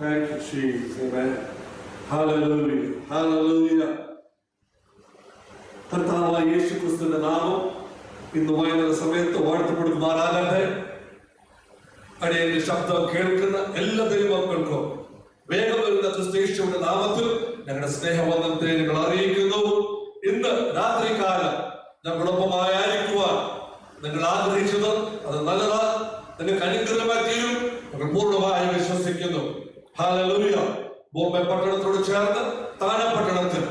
Thank you, Jesus. Amen. Hallelujah. Hallelujah. കർത്താവായ യേശുക്രിസ്തുവിന്റെ നാമം ഇന്ന് വൈകുന്നേര സമയത്ത് വാഴ്ത്തപ്പെടുമാറാകട്ടെ. അടിയന്റെ ശബ്ദം കേൾക്കുന്ന എല്ലാ ദൈവമക്കൾക്കും വേഗം വരുന്ന ക്രിസ്തുയേശുവിന്റെ നാമത്തിൽ ഞങ്ങളുടെ സ്നേഹവന്ദനത്തെ ഞങ്ങൾ അറിയിക്കുന്നു. ഇന്ന് രാത്രികാലം ഞങ്ങളൊപ്പമായിരിക്കുവാൻ നിങ്ങൾ ആഗ്രഹിച്ചത് അത് നല്ലതാ, നിങ്ങൾക്ക് അനുഗ്രഹമായി തീരും ഞങ്ങൾ പൂർണ്ണമായി വിശ്വസിക്കുന്നു. ഹല്ലേലൂയ. ബോംബെ പട്ടണത്തോട് ചേർന്ന് താന പട്ടണത്തിൽ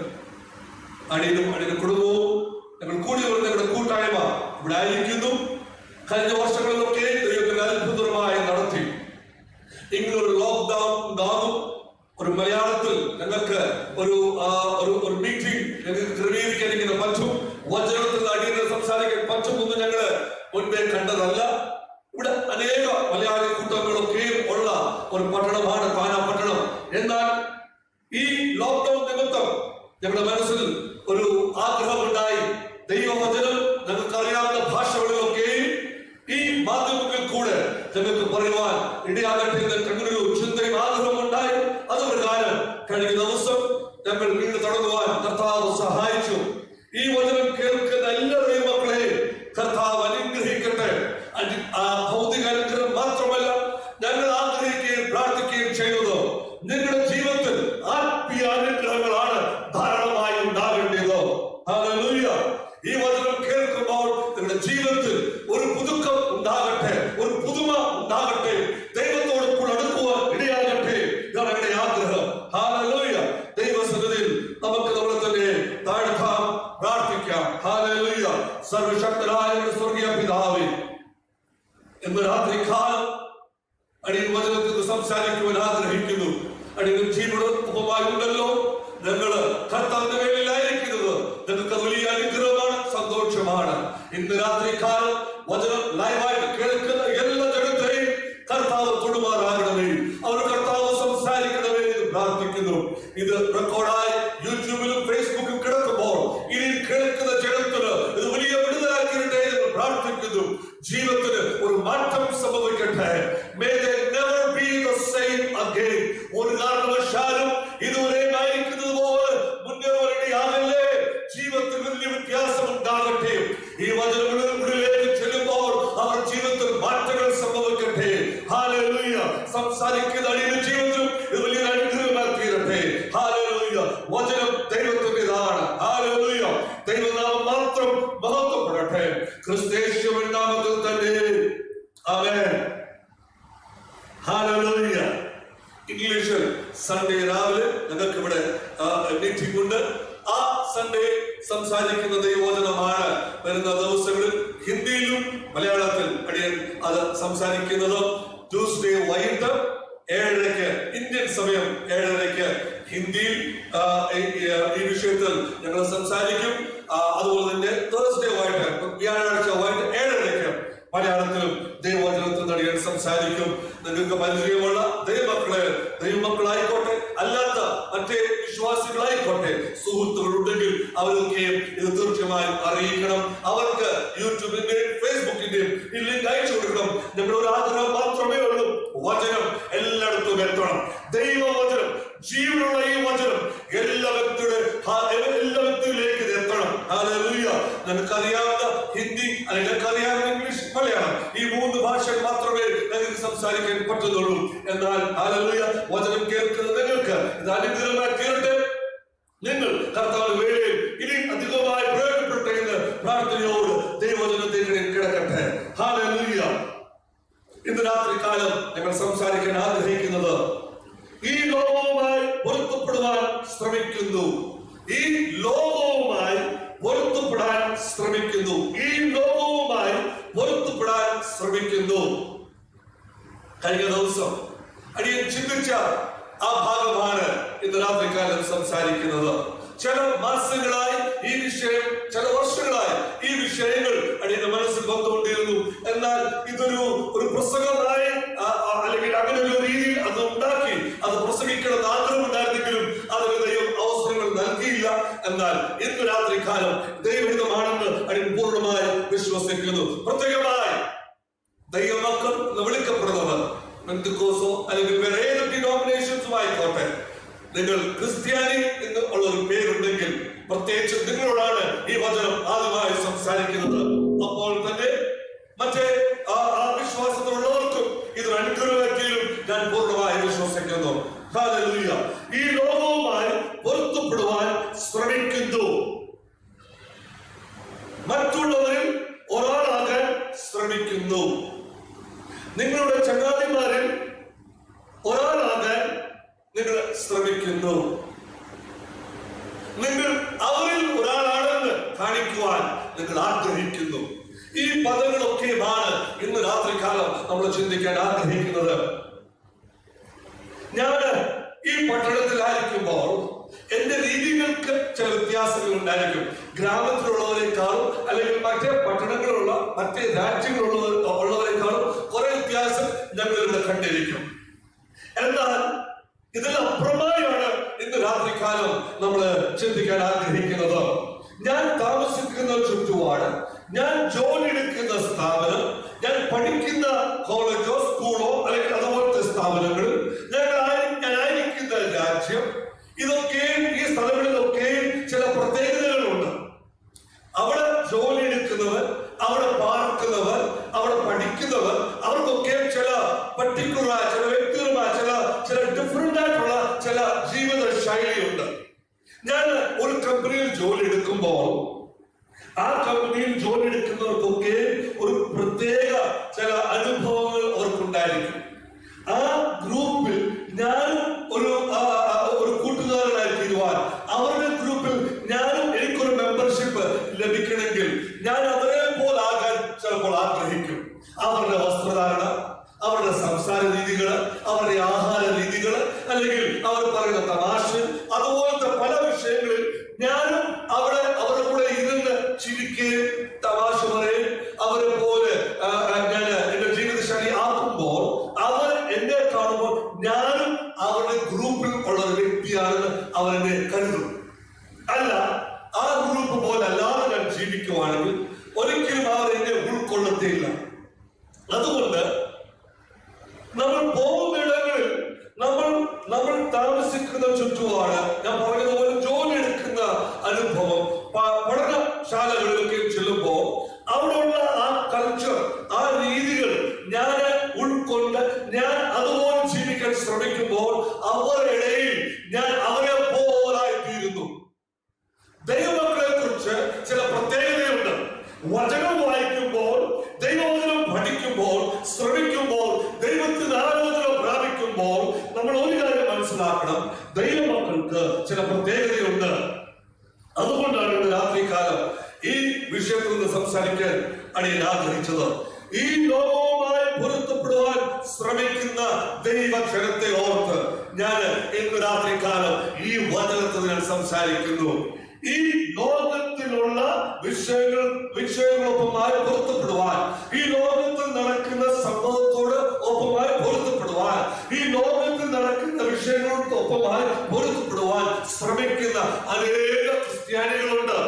അടിയനും അടിയുടെ കുടുംബവും ഞങ്ങൾ കൂടി വരുന്ന ഞങ്ങളുടെ കൂട്ടായ്മ ഇവിടെ ആയിരിക്കുന്നു. കഴിഞ്ഞ വർഷങ്ങളിലൊക്കെ ദൈവത്തിന് അത്ഭുതമായി നടത്തി. ഇങ്ങനൊരു ലോക്ക്ഡൌൺ ഉണ്ടാകും, ഒരു മലയാളത്തിൽ ഞങ്ങൾക്ക് ഒരു മീറ്റിംഗ് ഞങ്ങൾക്ക് ക്രമീകരിക്കാൻ ഇങ്ങനെ പറ്റും, വചനത്തിൽ അടിയനെ സംസാരിക്കാൻ പറ്റുമെന്ന് ഞങ്ങള് മുൻപേ കണ്ടതല്ല. ഇവിടെ അനേക മലയാളി കൂട്ടങ്ങളൊക്കെയും ഉള്ള ഒരു പട്ടണമാണ് താന പട്ടണം. എന്നാൽ ഈ ലോക്ക്ഡൌൺ നിമിത്തം ഞങ്ങളുടെ മനസ്സിൽ ഒരു ആഗ്രഹമുണ്ടായി, ദൈവവചനം ഞങ്ങൾക്കറിയാവുന്ന ഭാഷകളിലൊക്കെയും ഈ മാധ്യമങ്ങളിൽ കൂടെ ഞങ്ങൾക്ക് പറയുവാൻ ഇടയാകട്ടെ എന്ന് ഞങ്ങളൊരു ചിന്തയും ആഗ്രഹമുണ്ടായി. അത് പ്രകാരം കഴിഞ്ഞ ദിവസം ഞങ്ങൾ വീണ്ടും തുടങ്ങുവാൻ കർത്താവ് സഹായിച്ചു. ഈ വചനം കേൾക്കുന്ന എല്ലാ ദൈവമക്കളെയും കർത്താവ് അനുഗ്രഹിക്കട്ടെ. ആ ഭൗതിക അനുഗ്രഹം മാത്രമല്ല, ഞങ്ങൾ ആഗ്രഹിക്കുകയും പ്രാർത്ഥിക്കുകയും ചെയ്യുന്നത് നിങ്ങളുടെ ജീവിതത്തിൽ ആത്മീയ അനുഗ്രഹങ്ങളാണ് ധാരാളമായി ഉണ്ടാകേണ്ടത്. ഹല്ലേലൂയ. ഈ വചനം കേൾക്കുമ്പോൾ നിങ്ങളുടെ ജീവിതത്തിൽ ഒരു പുതുക്കം ഉണ്ടാകട്ടെ, ഒരു പുതുമ ഉണ്ടാകട്ടെ, ദൈവത്തോട് കൂടെ അടുക്കുവാൻ ഇടയാകട്ടെ. ഇതാണ് ഞങ്ങളുടെ ആഗ്രഹം. ഹല്ലേലൂയ. ദൈവസന്നിധിയിൽ നമുക്ക് നമ്മളെ തന്നെ താഴ്ത്താം, പ്രാർത്ഥിക്കാം. ഹല്ലേലൂയ. സർവശക്തനായ സ്വർഗീയ പിതാവേ, ഇന്ന് രാത്രികാലം അടിയൻ വചനത്തിൽ സംസാരിക്കുവാൻ ആഗ്രഹിക്കുന്നു. അടിയൻ ജീവനോട് ഉപമായി ഉണ്ടല്ലോ. ഞങ്ങള് കർത്താവിന്റെ മേലിലായിരിക്കുന്നത് ഞങ്ങൾക്ക് വലിയ അനുഗ്രഹമാണ്, സന്തോഷമാണ്. ഇന്ന് രാത്രികാലം വചനം ലൈവായിട്ട് കേൾക്കുന്ന എല്ലാ ജനത്തെയും കർത്താവ് തൊടുമാറാകണമേ, അവർ കർത്താവ് സംസാരിക്കണമേ എന്ന് പ്രാർത്ഥിക്കുന്നു. ഇത് റെക്കോർഡായി യൂട്യൂബിലും ഫേസ്ബുക്കിലും കിടക്കുമ്പോൾ ഇനി കേൾക്കുന്ന ജനത്തിന് ഇത് വലിയ വിടുതലാക്കിയിട്ടേ എന്ന് പ്രാർത്ഥിക്കുന്നു. ജീവിതത്തിന് ഒരു മാറ്റം സംഭവിക്കട്ടെ. May they never be the same again. ഒരു കാരണവശാലും ഇതുവരെ ആയിരിക്കുന്നത് പോലെ മുന്നേറിയാകല്ലേ. ജീവിതത്തിൽ വലിയ വ്യത്യാസം ഉണ്ടാകട്ടെ. ഈ വചനങ്ങളിലേക്ക് ചെല്ലുമ്പോൾ അവർ ജീവിതത്തിൽ മാറ്റങ്ങൾ സംഭവിക്കട്ടെ. ഹല്ലേലൂയ. സംസാരിക്കുന്ന അടിയുടെ ജീവിതത്തിൽ ഇത് വലിയ അനുഗ്രഹമായി തീരട്ടെ. ഹല്ലേലൂയ. വചനം ദൈവത്തിൻ്റെതാണ്. ഹല്ലേലൂയ. ദൈവനാമം മാത്രം മഹത്വപ്പെടട്ടെ. ക്രിസ്തുയേശുവിന്റെ നാമത്തിൽ തന്നെ. ആമേൻ. ഹല്ലേലൂയ. ഇംഗ്ലീഷിൽ സൺഡേ രാവിലെ ഞങ്ങൾക്ക് ഇവിടെ മീറ്റിംഗ് ഉണ്ട്. ആ സൺഡേ സംസാരിക്കുന്ന ദൈവവചനമാണ്. വരുന്ന ദിവസങ്ങളിൽ ഹിന്ദിയിലും മലയാളത്തിൽ അടിയൻ അത് സംസാരിക്കുന്നത്. ട്യൂസ്ഡേ വൈകിട്ട് 7:30 ഇന്ത്യൻ സമയം 7:30 ഹിന്ദിയിൽ ഈ വിഷയത്തിൽ ഞങ്ങൾ സംസാരിക്കും. അതുപോലെ തന്നെ തേഴ്സ്ഡേ വൈകിട്ട്, വ്യാഴാഴ്ച വൈകിട്ട് 7:30 മലയാളത്തിലും ദൈവവചനത്തിൽ നടിയാൻ സംസാരിക്കും. നിങ്ങൾക്ക് പരിചയമുള്ള ദൈവമക്കളായിക്കോട്ടെ, അല്ലാത്ത മറ്റേ വിശ്വാസികളായിക്കോട്ടെ, സുഹൃത്തുക്കളുണ്ടെങ്കിൽ അവരൊക്കെ ഇത് തീർച്ചയായും അറിയിക്കണം. അവർക്ക് യൂട്യൂബിന്റെയും ഫേസ്ബുക്കിന്റെയും ഈ ലിങ്ക് അയച്ചു കൊടുക്കണം. ഞങ്ങളുടെ ഒരു ആഗ്രഹം മാത്രമേ ഉള്ളൂ, വചനം എല്ലായിടത്തും എത്തണം. ദൈവവചനം, ജീവനുള്ള ഈ വചനം എല്ലാ വ്യക്തിയിലേക്ക് എത്തണം. ഹല്ലേലൂയ. നിനക്കറിയാവുന്ന ഹിന്ദി അല്ലെങ്കിൽ നിനക്കറിയാവുന്ന ഇംഗ്ലീഷ്, മലയാളം, ഈ 3 ഭാഷകൾ മാത്രമേ നിങ്ങൾക്ക് സംസാരിക്കാൻ പറ്റുന്നുള്ളൂ. എന്നാൽ ഹല്ലേലൂയ, വചനം കേൾക്കുന്ന നിങ്ങൾക്ക് ഇത് അനുഗ്രഹമായി തീരട്ടെ. നിങ്ങൾ കർത്താവിന്റെ വേളയിൽ ഇനി അധികമായി പ്രയോജനപ്പെട്ടെ എന്ന് പ്രാർത്ഥനയോട് ദൈവവചനത്തിലേക്ക് കിടക്കട്ടെ. ഹല്ലേലൂയ. ഇന്ന് രാത്രികാലം ഞങ്ങൾ സംസാരിക്കാൻ ആഗ്രഹിക്കുന്നത് ഈ ലോകവുമായി പൊരുത്തപ്പെടുവാൻ ശ്രമിക്കുന്നു. ഈ ലോകവുമായി പൊരുത്തപ്പെടാൻ ശ്രമിക്കുന്നു. ഈ ലോകവുമായി പൊരുത്തപ്പെടാൻ ശ്രമിക്കുന്നു. കഴിഞ്ഞ ദിവസം അടിയൻ ചിന്തിച്ച ആ ഭാഗമാണ് ഇന്ന് രാത്രികാലം സംസാരിക്കുന്നത്. ചില മാസങ്ങളായി ഈ വിഷയം, ചില വർഷങ്ങളായി ഈ വിഷയങ്ങൾ അടിയന്റെ മനസ്സിൽ വന്നുകൊണ്ടിരുന്നു. എന്നാൽ ഇതൊരു പ്രസംഗമായി അല്ലെങ്കിൽ അങ്ങനെ ഒരു രീതിയിൽ അത് ഉണ്ടാക്കി അത് പ്രസംഗിക്കണമെന്ന് ആഗ്രഹമുണ്ടായിരുന്നെങ്കിലും അതിന് ദൈവം അവസരങ്ങൾ നൽകിയില്ല. എന്നാൽ ഇന്ന് രാത്രികാലം ദൈവഹിതമാണെന്ന് അടിയൻ പൂർണ്ണമായി വിശ്വസിക്കുന്നു. പ്രത്യേകമായി ദൈവമക്കൾ വിളിക്കപ്പെടുന്നവർ പെന്തക്കോസോ അല്ലെങ്കിൽ വേറെ ഏത് ഡിനോമിനേഷൻസും ആയിക്കോട്ടെ, നിങ്ങൾ ക്രിസ്ത്യാനി എന്ന് ഉള്ള ഒരു പേരുണ്ടെങ്കിൽ പ്രത്യേകിച്ച് നിങ്ങളോടാണ് ഈ വചനം ആദ്യമായി സംസാരിക്കുന്നത്. അപ്പോൾ തന്നെ മറ്റേ ആ വിശ്വാസത്തിലുള്ളവർക്കും ഇതൊരു അനുഗ്രഹമാക്കിയും ഞാൻ പൂർണ്ണമായി വിശ്വസിക്കുന്നു. ഹല്ലേലൂയ. ഈ ലോകവുമായി പൊരുത്തപ്പെടുവാൻ ശ്രമിക്കുന്നു, മറ്റുള്ളവരിൽ ഒരാളാകാൻ ശ്രമിക്കുന്നു, നിങ്ങളുടെ ചങ്ങാതിമാരിൽ ഒരാളാകാൻ നിങ്ങൾ ശ്രമിക്കുന്നു, നിങ്ങൾ അവരിൽ ഒരാളാണെന്ന് കാണിക്കുവാൻ നിങ്ങൾ ആഗ്രഹിക്കുന്നു. ഈ പദങ്ങളൊക്കെയാണ് ഇന്ന് രാത്രികാലം നമ്മൾ ചിന്തിക്കാൻ ആഗ്രഹിക്കുന്നത്. ഞാൻ ഈ പട്ടണത്തിലായിരിക്കുമ്പോൾ എന്റെ രീതികൾക്ക് ചില വ്യത്യാസങ്ങൾ ഉണ്ടായിരിക്കും. ഗ്രാമത്തിലുള്ളവരെക്കാളും അല്ലെങ്കിൽ മറ്റേ പട്ടണങ്ങളിലുള്ള മറ്റേ രാജ്യങ്ങളുള്ളവരെക്കാളും കുറെ വ്യത്യാസം ഞങ്ങളിവിടെ കണ്ടിരിക്കും. എന്നാൽ ഇതിനപ്പുറമായാണ് ഇന്ന് രാത്രികാലം നമ്മൾ ചിന്തിക്കാൻ ആഗ്രഹിക്കുന്നത്. ഞാൻ താമസിക്കുന്ന ചുറ്റുപാട്, ഞാൻ ജോലി എടുക്കുന്ന സ്ഥാപനം, ഞാൻ പഠിക്കുന്ന കോളേജോ സ്കൂളോ അല്ലെങ്കിൽ അതുപോലത്തെ സ്ഥാപനങ്ങൾ, ഞാനായിരിക്കുന്ന രാജ്യം, ഇതൊക്കെയും ഈ സ്ഥലങ്ങളിലൊക്കെയും ചില പ്രത്യേകതകളുണ്ട്. അവിടെ ജോലി എടുക്കുന്നവർ, അവിടെ പാർക്കുന്നവർ, അവിടെ പഠിക്കുന്നവർ, അവർക്കൊക്കെ ചില പർട്ടിക്കുലർ, ചില വ്യക്തിപരമായ ചില ഡിഫറെന്റ് ആയിട്ടുള്ള ചില ജീവിത ശൈലിയുണ്ട്. ഞാൻ ഒരു കമ്പനിയിൽ ജോലി എടുക്കുമ്പോൾ ആ കമ്പനിയിൽ ജോലി എടുക്കുന്നവർക്കൊക്കെ ഒരു പ്രത്യേക ചില അനുഭവങ്ങൾ അവർക്കുണ്ടായിരിക്കും. ആ ഗ്രൂപ്പിൽ ഞാനും ഒരു കൂട്ടുകാരനായി തീരുവാൻ, അവരുടെ ഗ്രൂപ്പിൽ ഞാനും എനിക്കൊരു മെമ്പർഷിപ്പ് ലഭിക്കണമെങ്കിൽ ഞാൻ അവരെ പോലാകാൻ ചിലപ്പോൾ ആഗ്രഹിക്കും. അവരുടെ വസ്ത്രധാരണ, അവരുടെ സംസാര രീതികള്, അവരുടെ ആഹാര രീതികള്, അല്ലെങ്കിൽ അവർ പറയുന്ന തമാശ, അതുപോലത്തെ പല വിഷയങ്ങളിൽ ഞാനും അവരുടെ കൂടെ ഇരുന്ന് ചിരിക്കുകയും തമാശ പറയും അവരെ പോലെ ഞാൻ എന്റെ ജീവിതശൈലി ആക്കുമ്പോൾ അവർ എന്നെ കാണുമ്പോൾ ഞാനും അവരുടെ ഗ്രൂപ്പിൽ ഉള്ള ഒരു വ്യക്തിയാണെന്ന് അവരെന്നെ കരുതും. അല്ല, ആ ഗ്രൂപ്പ് പോലെ അല്ലാതെ ഞാൻ ജീവിക്കുവാണെങ്കിൽ ഒരിക്കലും അവർ എന്നെ ഉൾക്കൊള്ളത്തില്ല. അതുകൊണ്ട് നമ്മൾ പോകുന്നിടങ്ങളിൽ നമ്മൾ താമസിക്കുന്ന ചുറ്റുപാട്, ഞാൻ പറഞ്ഞതുപോലെ ജോലി എടുക്കുന്ന അനുഭവം, പഠനശാലകളിലൊക്കെ ചെല്ലുമ്പോൾ അവിടെയുള്ള ആ കൾച്ചർ, ആ രീതികൾ ഞാൻ ഉൾക്കൊണ്ട് ഞാൻ അതുപോലെ ജീവിക്കാൻ ശ്രമിക്കുമ്പോൾ അവരുടെ ഇടയിൽ ഞാൻ അവരെ പോലായി തീരുന്നു. ദൈവമക്കളെ കുറിച്ച് ചില പ്രത്യേകതയുണ്ട്. വചനം വായിക്കുമ്പോൾ, ദൈവവചനം പഠിക്കുമ്പോൾ, ശ്രമിക്കുമ്പോൾ, ദൈവത്തിന് ആരാധന പ്രാപിക്കുമ്പോൾ നമ്മൾ ഒരു കാര്യം മനസ്സിലാക്കണം, ദൈവമക്കൾക്ക് ചില പ്രത്യേകതയുണ്ട്. അതുകൊണ്ടാണ് ഇന്ന് രാത്രികാലം ഈ വിഷയത്തിൽ നിന്ന് സംസാരിക്കാൻ അടിയൻ ആഗ്രഹിച്ചത്. ഈ ലോകവുമായി പൊരുത്തപ്പെടുവാൻ ശ്രമിക്കുന്ന ദൈവജനത്തെ ഓർത്ത് ഞാൻ ഇന്ന് രാത്രികാലം ഈ വചനത്തിൽ ഞാൻ സംസാരിക്കുന്നു. ഈ ലോകത്തിലുള്ള വിഷയങ്ങളൊപ്പമായി പൊരുത്തപ്പെടുവാൻ, ഈ ലോകത്തിൽ നടക്കുന്ന സംഭവത്തോട് ഒപ്പമായി പൊരുത്തപ്പെടുവാൻ, ഈ ലോകത്തിൽ നടക്കുന്ന വിഷയങ്ങളോടൊപ്പമായി പൊരുത്തപ്പെടുവാൻ ശ്രമിക്കുന്ന അനേക ക്രിസ്ത്യാനികളുണ്ട്.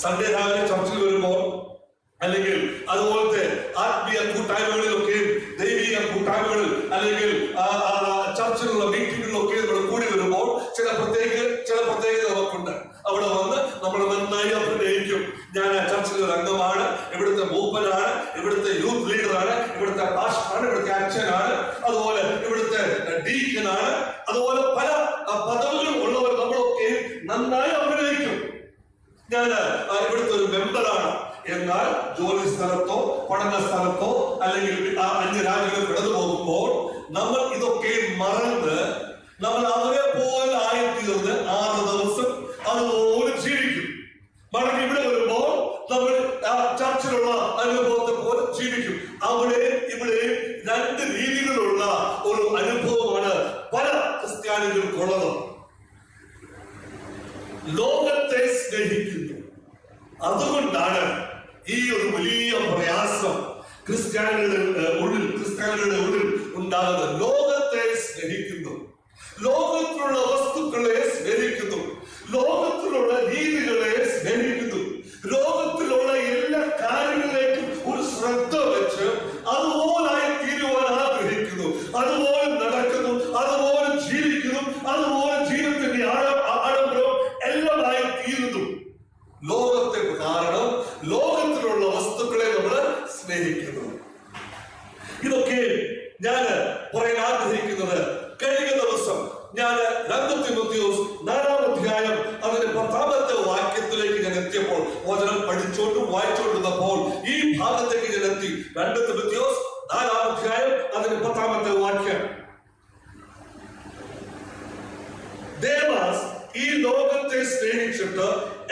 സൺഡേ രാവിലെ ചർച്ചിൽ വരുമ്പോൾ, അല്ലെങ്കിൽ അതുപോലത്തെ ആത്മീയ കൂട്ടായ്മകളിലൊക്കെയും ദൈവിക കൂട്ടായ്മകളിൽ അല്ലെങ്കിൽ ചർച്ചിലുള്ള മീറ്റിങ്ങുകളിലൊക്കെ നമ്മൾ കൂടി വരുമ്പോൾ ചില പ്രത്യേകത നമുക്കുണ്ട്. അവിടെ വന്ന് നമ്മൾ നന്നായി അഭിനയിക്കും. ഞാൻ ചർച്ചിലെ ഒരു അംഗമാണ്, ഇവിടുത്തെ മൂപ്പനാണ്, ഇവിടുത്തെ യൂത്ത് ലീഡറാണ്, ഇവിടുത്തെ പാസ്റ്ററാണ്, ഇവിടുത്തെ അച്ഛനാണ്, അതുപോലെ ഇവിടുത്തെ ഡീക്കനാണ്, അതുപോലെ പല പദവികൾ ഉള്ളവർ നമ്മളൊക്കെ നന്നായി അഭിനയിക്കും. ഞാൻ ഇവിടുത്തെ ഒരു മെമ്പറാണ്. എന്നാൽ ജോലി സ്ഥലത്തോ പഠന സ്ഥലത്തോ അല്ലെങ്കിൽ അന്യരാജ്യങ്ങളിൽ കടന്നു പോകുമ്പോൾ നമ്മൾ ഇതൊക്കെ മറന്ന് നമ്മൾ അവരെ പോലെ ആയിത്തീർന്ന് 6 ദിവസം അതുപോലെ ജീവിക്കും. മടങ്ങി ഇവിടെ വരുമ്പോൾ നമ്മൾ ചർച്ചിലുള്ള അനുഭവത്തെ പോലെ ജീവിക്കും. അവിടെ ഇവിടെ 2 രീതിയിലുള്ള ഒരു അനുഭവമാണ് പല ക്രിസ്ത്യാനികൾക്കുള്ളത്. ലോകത്തെ സ്നേഹിക്കുന്നു. അതുകൊണ്ടാണ് ഈ ഒരു വലിയ പ്രയാസം ക്രിസ്ത്യാനികളുടെ ഉള്ളിൽ ഉണ്ടാകുന്നത്. ലോകത്തെ സ്നേഹിക്കുന്നു, ലോകത്തിലുള്ള വസ്തുക്കളെ സ്നേഹിക്കുന്നു, ലോകത്തിലുള്ള രീതികളെ സ്നേഹിക്കുന്നു, ലോകത്തിലുള്ള എല്ലാ കാര്യങ്ങളിലേക്കും ഒരു ശ്രദ്ധ വെച്ച് അതുപോലായി തീരുവാൻ അതുപോലെ നടക്കുന്നു, അതുപോലെ ജീവിക്കുന്നു, അതുപോലെ ജീവിതത്തിന്റെ ആഡംബരവും എല്ലാമായി തീരുന്നു. ലോകത്തെ കാരണം ലോകത്തിലുള്ള വസ്തുക്കളെ നമ്മൾ സ്നേഹിക്കുന്നു. ഇതൊക്കെ ഞാൻ പറയാൻ ആഗ്രഹിക്കുന്നത്, കഴിഞ്ഞ ദിവസം ഞാൻ 2 തിമോഥെയോസ് 4-ാം അധ്യായം അതിന്റെ 10-ാമത്തെ വാക്യത്തിലേക്ക് ഞാൻ എത്തിയപ്പോൾ, വചനം പഠിച്ചോണ്ടും വായിച്ചോണ്ടിരുന്നപ്പോൾ ഈ ഭാഗത്തേക്ക് ഞാൻ എത്തി. 2 തിമോഥെയോസ് 4-ാം അധ്യായം അതിന്റെ 10-ാമത്തെ വാക്യം. ദേവാസ് ഈ ലോകത്തെ സ്നേഹിച്ചിട്ട്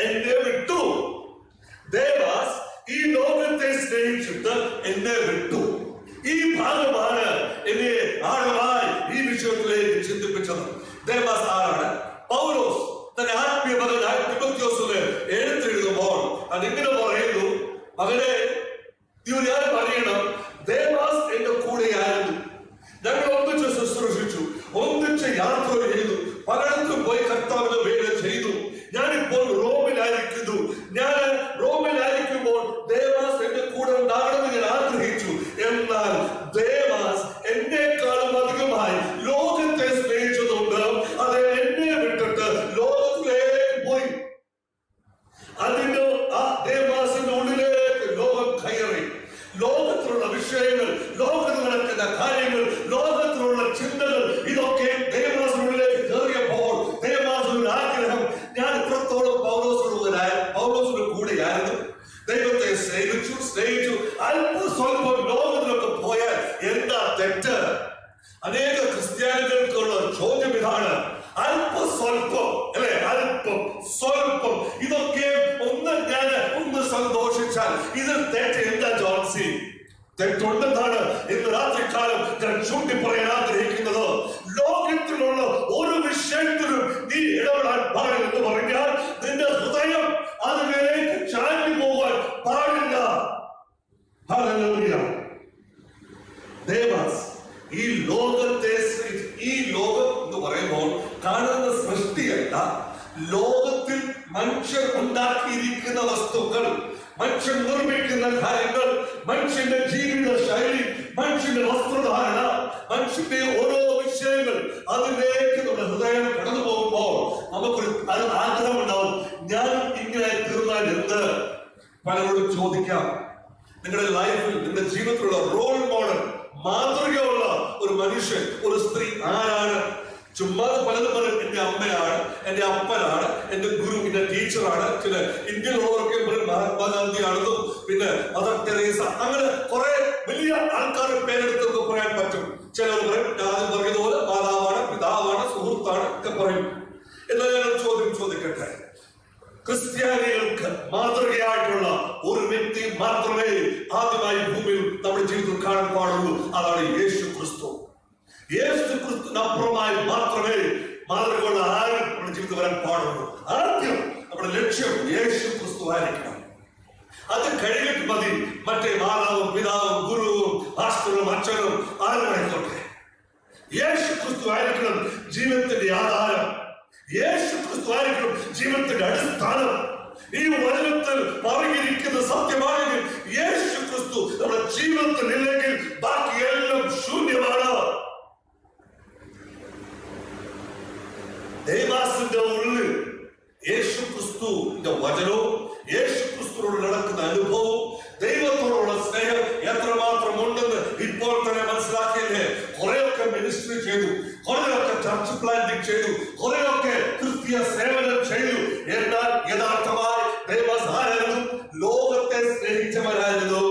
എന്നെ വിട്ടു. ദേവാസ് ഈ ലോകത്തെ സ്നേഹിച്ചിട്ട് എന്നെ വിട്ടു. ഈ ഭാഗമാണ് എന്നെ ആഴമായി ഈ വിഷയത്തിലേക്ക് ചിന്തിപ്പിച്ചത്. ദേവാസ് ആരാണ്? പൗലോസ് തന്റെ ആത്മീയ മകനായ തിമോഥെയോസിന് എഴുത്തെഴുതുമ്പോൾ അതിങ്ങനെ പറയുന്നു, മകനെ നീ ഒരു കാര്യം അറിയണം, ദേവാസ് എന്റെ കൂടെയായിരുന്നു. ഞങ്ങൾ ഒന്നിച്ച് ശുശ്രൂഷിച്ചു, ഒന്നിച്ച് യാത്ര ചെയ്തു, പലയിടത്തും പോയി കർത്താവിന്റെ വേല ചെയ്തു. ഞാനിപ്പോൾ റോമിലായിരിക്കുന്നു. ഞാൻ റോമിലായിരിക്കുമ്പോൾ ദേവാസ് എന്റെ കൂടെ ഉണ്ടാകണമെന്ന് ഞാൻ ആഗ്രഹിച്ചു. എന്നാൽ ദേവാസ് എന്നെക്കാളും അധികമായി ലോകത്തെ സ്നേഹിച്ചതുകൊണ്ട് അത് എന്നെ വിട്ടിട്ട് ലോകത്തിലേക്ക് പോയി. അതിന്റെ ആ ദേവാസിന്റെ ഉള്ളിലേക്ക് ലോകം കയറി. ലോകത്തിലുള്ള വിഷയങ്ങൾ, ലോകത്തിൽ നടക്കുന്ന കാര്യങ്ങൾ, ലോകത്തിലുള്ള ചിന്തകൾ, ഇതൊക്കെ ദേവാസിനുള്ളിലേക്ക് കയറിയപ്പോൾ ദേവാസിന്റെ ആഗ്രഹം, ഞാൻ ഇത്രത്തോളം പൗലോസിന്റെ കൂടെയായിരുന്നു, ദൈവത്തെ സ്നേഹിച്ചു, സ്വല്പം ലോകത്തിലൊക്കെ പോയാൽ എന്താ തെറ്റ്? അനേക ക്രിസ്ത്യാനികൾക്കുള്ള ചോദ്യം ഇതാണ്, സ്വല്പം അല്ലെ, സ്വല്പം ഇതൊക്കെ ഒന്ന് സന്തോഷിച്ചാൽ ഇതിൽ തെറ്റ് എന്താ ജോൺസി? തെറ്റുണ്ടെന്നാണ് ഇന്ന് രാത്രികാലം ഞാൻ ചൂണ്ടി പറയാൻ ആഗ്രഹിക്കുന്നത്. ലോകത്തിലുള്ള ഒരു വിഷയത്തിലും നീ ഇടപെടാൻ പാടില്ലെന്ന് പറഞ്ഞാൽ നിന്റെ ഹൃദയം അതിലേക്ക് ചാഞ്ഞു പോകാൻ പാടില്ല. ഹല്ലേലൂയ. ദേവാസ് ഈ ലോകത്തെ, ഈ ലോകം എന്ന് പറയുമ്പോൾ കാണുന്ന സൃഷ്ടിയല്ല, ലോകത്തിൽ മനുഷ്യർ ഉണ്ടാക്കിയിരിക്കുന്ന വസ്തുക്കൾ, മനുഷ്യൻ നിർമ്മിക്കുന്ന കാര്യങ്ങൾ, മനുഷ്യന്റെ ജീവിത ശൈലി, മനുഷ്യന്റെ വസ്ത്രധാരണ, മനുഷ്യന്റെ ഓരോ വിഷയങ്ങൾ, അതിലേക്ക് നമ്മുടെ ഹൃദയം കടന്നു പോകുമ്പോൾ നമുക്കൊരു ആഗ്രഹമുണ്ടാവും, ഞാൻ ഇങ്ങനെ തീർന്നാൽ എന്ത്? പലരോടും ചോദിക്കാം, നിങ്ങളുടെ ലൈഫിൽ, നിങ്ങളുടെ ജീവിതത്തിലുള്ള റോൾ മോഡൽ, മാതൃകയുള്ള ഒരു മനുഷ്യൻ, ഒരു സ്ത്രീ ആരാണ്? ചുമ്മാ പലതും പറയും, എന്റെ അമ്മയാണ്, എന്റെ അപ്പനാണ്, എന്റെ ഗുരു, എന്റെ ടീച്ചറാണ്. ചില ഇന്ത്യയിലുള്ളവരൊക്കെ പറയും മഹാത്മാഗാന്ധിയാണെന്നും പിന്നെ മദർ തെരേസ, അങ്ങനെ കുറെ വലിയ ആൾക്കാരുടെ പേരെടുത്തൊക്കെ പറയാൻ പറ്റും. ചിലർ പറയും ആദ്യം പറഞ്ഞതുപോലെ മാതാവാണ്, പിതാവാണ്, സുഹൃത്താണ് ഒക്കെ പറയും. എന്നാൽ ഞാൻ ചോദ്യം ചോദിക്കട്ടെ, ക്രിസ്ത്യാനികൾക്ക് മാതൃകയായിട്ടുള്ള ഒരു വ്യക്തി മാത്രമേ ആദ്യമായി ഭൂമിയിൽ നമ്മുടെ ജീവിതത്തിൽ കാണാൻ പാടുള്ളൂ, അതാണ് യേശു ക്രിസ്തു. യേശു ക്രിസ്തുവിനപ്പുറമായി മാത്രമേ മാതൃകയുള്ള ആരും നമ്മുടെ ജീവിതത്തിൽ വരാൻ പാടുള്ളൂ. ആദ്യം നമ്മുടെ ലക്ഷ്യം യേശു ക്രിസ്തു ആയിരിക്കണം. അത് കഴിഞ്ഞിട്ട് മതി മറ്റേ മാതാവും പിതാവും ഗുരുവും പാസ്റ്ററും അച്ഛനും ആരുമായിക്കോട്ടെ. യേശു ക്രിസ്തു ആയിരിക്കണം ജീവിതത്തിന്റെ ആധാരം. യേശു ക്രിസ്തു ആയിരിക്കണം ജീവിതത്തിന്റെ അടിസ്ഥാനം. ഈ വചനത്തിൽ പറഞ്ഞിരിക്കുന്ന സത്യമാണെങ്കിൽ യേശു ക്രിസ്തു നമ്മുടെ ജീവിതത്തിൽ ഇല്ലെങ്കിൽ ബാക്കിയെല്ലാം ശൂന്യമാണ്. ദേവാസിന്റെ ഉള്ളിൽ യേശു ക്രിസ്തുവിന്റെ വചനവും യേശു ക്രിസ്തുവിനോട് നടക്കുന്ന അനുഭവവും ദൈവത്തോടുള്ള സ്നേഹം എത്രമാത്രം ഉണ്ടെന്ന് ഇപ്പോൾ തന്നെ മനസ്സിലാക്കിയില്ലേ? കുറെയൊക്കെ മിനിസ്ട്രി ചെയ്തു, കുറെയൊക്കെ ചർച്ച് പ്ലാന്റിംഗ് ചെയ്തു, കുറെയൊക്കെ ക്രിസ്തീയ സേവനം ചെയ്തു. എന്നാൽ യഥാർത്ഥമായി ദേവാസ് ആരായിരുന്നു? ലോകത്തെ സ്നേഹിച്ചവരായിരുന്നു.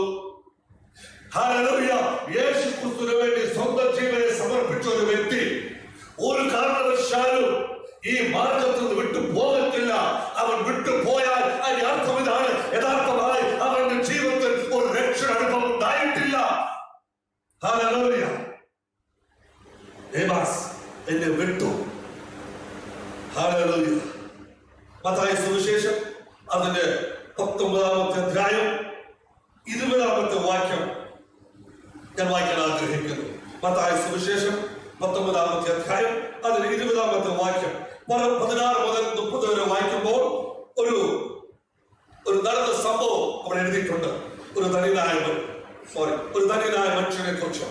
ഹല്ലേലൂയ. യേശു ക്രിസ്തുവിന് വേണ്ടി സ്വന്തം ജീവനെ സമർപ്പിച്ച ഒരു വ്യക്തി ഒരു കാരണവശാലും ഈ മാർഗത്തിൽ നിന്ന് വിട്ടു പോകത്തില്ല. അവൻ വിട്ടു പോയാൽ അതിന്റെ അർത്ഥം ഇതാണ്, യഥാർത്ഥമായി അവന്റെ ജീവിതത്തിൽ ഒരു രക്ഷണ അനുഭവം ഉണ്ടായിട്ടില്ല. ഹല്ലേലൂയ. ദേവാസ് എന്നെ വിട്ടു. ഹല്ലേലൂയ. മത്തായി സുവിശേഷം അതിന്റെ 19-ാമത്തെ അധ്യായം 20-ാമത്തെ വാക്യം ഞാൻ വായിക്കാൻ ആഗ്രഹിക്കുന്നു. മത്തായി സുവിശേഷം 19-ാമത്തെ അധ്യായം അതിന് 20-ാമത്തെ വാക്യം 16 മുതൽ 30 വരെ വായിക്കുമ്പോൾ ഒരു നടന്ന സംഭവം അവിടെ എഴുതിയിട്ടുണ്ട്. ഒരു ധനികനായ മനുഷ്യനെ കുറിച്ച്.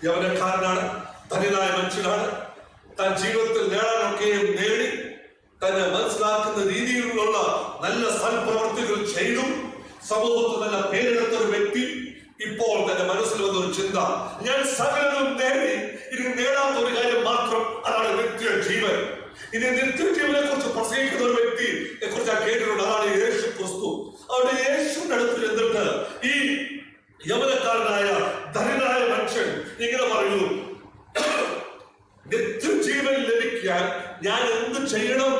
യൗവനക്കാരനാണ്, ധനികനായ മനുഷ്യനാണ്. താൻ ജീവിതത്തിൽ നേടാനൊക്കെയും നേടി തന്നെ മനസ്സിലാക്കുന്ന രീതിയിലുള്ള നല്ല സൽപ്രവർത്തികൾ ചെയ്തു സമൂഹത്തിൽ നല്ല പേരെടുത്ത ഒരു വ്യക്തി ഇപ്പോൾ തന്റെ മനസ്സിൽ വന്നൊരു ചിന്ത, ഞാൻ സകലവും നേടി, ഇനി നേടാത്ത ഒരു കാര്യം മാത്രം, അതാണ് നിത്യജീവൻ. ഇനി നിത്യജീവനെ കുറിച്ച് പ്രസംഗിക്കുന്ന ഒരു വ്യക്തിയെ കുറിച്ച് ഞാൻ കേട്ടിട്ടുണ്ട്, അതാണ് യേശു ക്രിസ്തു. അവിടെ യേശുവിന്റെ അടുത്ത് ചെന്നിട്ട് ഈ യൗവനക്കാരനായ ധനികനായ മനുഷ്യൻ ഇങ്ങനെ പറയുന്നു, നിത്യജീവൻ ലഭിക്കാൻ ഞാൻ എന്ത് ചെയ്യണം?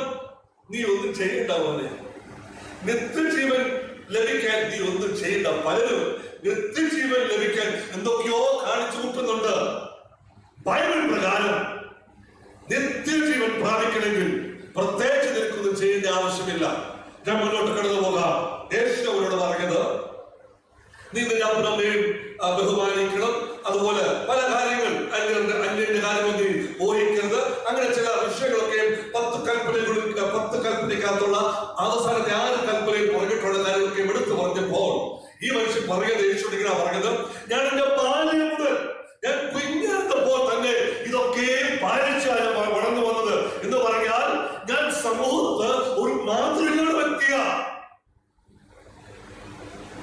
നീ ഒന്നും ചെയ്യണ്ട പോലെ. നിത്യജീവൻ ലഭിക്കാൻ നീ ഒന്നും ചെയ്യണ്ട. പലരും നിത്യജീവൻ ലഭിക്കാൻ എന്തൊക്കെയോ കാണിച്ചു കൂട്ടുന്നുണ്ട്. ബൈബിൾ പ്രകാരം നിത്യജീവൻ പ്രാപിക്കണമെങ്കിൽ പ്രത്യേകിച്ച് നിനക്കൊന്നും ചെയ്യേണ്ട ആവശ്യമില്ല. ഞാൻ മുന്നോട്ട് കടന്നു പോകാം. യേശു അവരോട് പറഞ്ഞത്, നീ നിന്റെ അപ്പനമ്മയും ബഹുമാനിക്കണം, അതുപോലെ പല കാര്യങ്ങൾ അന്യന്റെ കാര്യങ്ങൾ നീ ഊഹിക്കരുത്. അങ്ങനെ ചില വിഷയങ്ങളൊക്കെ 10 കൽപ്പനയ്ക്കകത്തുള്ള അവസാനത്തെ 6 കൽപ്പനയിൽ പറഞ്ഞിട്ടുള്ള കാര്യങ്ങളൊക്കെ എടുത്തു പറഞ്ഞപ്പോൾ ഈ മനുഷ്യൻ പറയുന്നത്, യേശുവിനോട് ഇങ്ങനെ പറഞ്ഞത്, ഞാൻ എന്റെ ബാല്യം മുതൽ, ഞാൻ കുഞ്ഞായിരുന്നപ്പോൾ തന്നെ ഇതൊക്കെ പാലിച്ചാണ് വളർന്നു വന്നത് എന്ന് പറഞ്ഞാൽ ഞാൻ സമൂഹത്ത് ഒരു മാതൃകയുടെ വ്യക്തിയാണ്,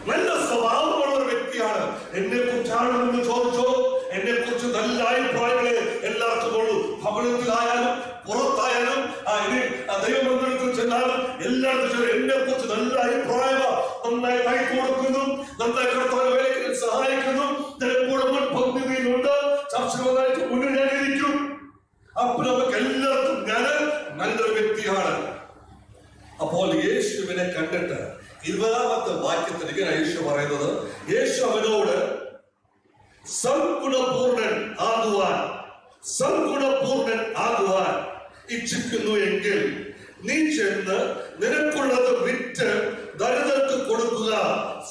നല്ല സ്വഭാവമുള്ള ഒരു വ്യക്തിയാണ്. എന്നെ കുറിച്ചാണെന്ന് ചോദിച്ചോ, എന്നെ കുറിച്ച് നല്ല അഭിപ്രായങ്ങളെ എല്ലാവർക്കും ഉള്ളൂ. ഭവനത്തിലായാലും പുറത്തായാലും ദൈവമന്ദിരത്തിൽ ചെന്നാലും എല്ലാവർക്കും എന്നെ കുറിച്ച് നല്ല അഭിപ്രായമാണ്. നന്നായി കൈക്ക് കൊടുക്കുന്നു, നന്നായി കർത്താവിന്റെ വേലയ്ക്ക് സഹായിക്കുന്നു, എപ്പോഴും മുൻപന്തിയിലുണ്ട്, ചർച്ചകളായിട്ട് മുന്നിലിരിക്കും. അപ്പോൾ നമുക്ക് എല്ലാവർക്കും ഞാൻ നല്ലൊരു വ്യക്തിയാണ്. അപ്പോൾ യേശുവിനെ കണ്ടിട്ട് 20ാമത്തെ വാക്യത്തിൽ ഇങ്ങനെ യേശു പറയുന്നത്, യേശു അവനോട് സൽഗുണപൂർണൻ ആകുവാൻ ഇച്ഛിക്കുന്നു എങ്കിൽ നീ ചെന്ന് നിനക്കുള്ളത് വിറ്റ് ദരിദ്രർക്ക് കൊടുക്കുക,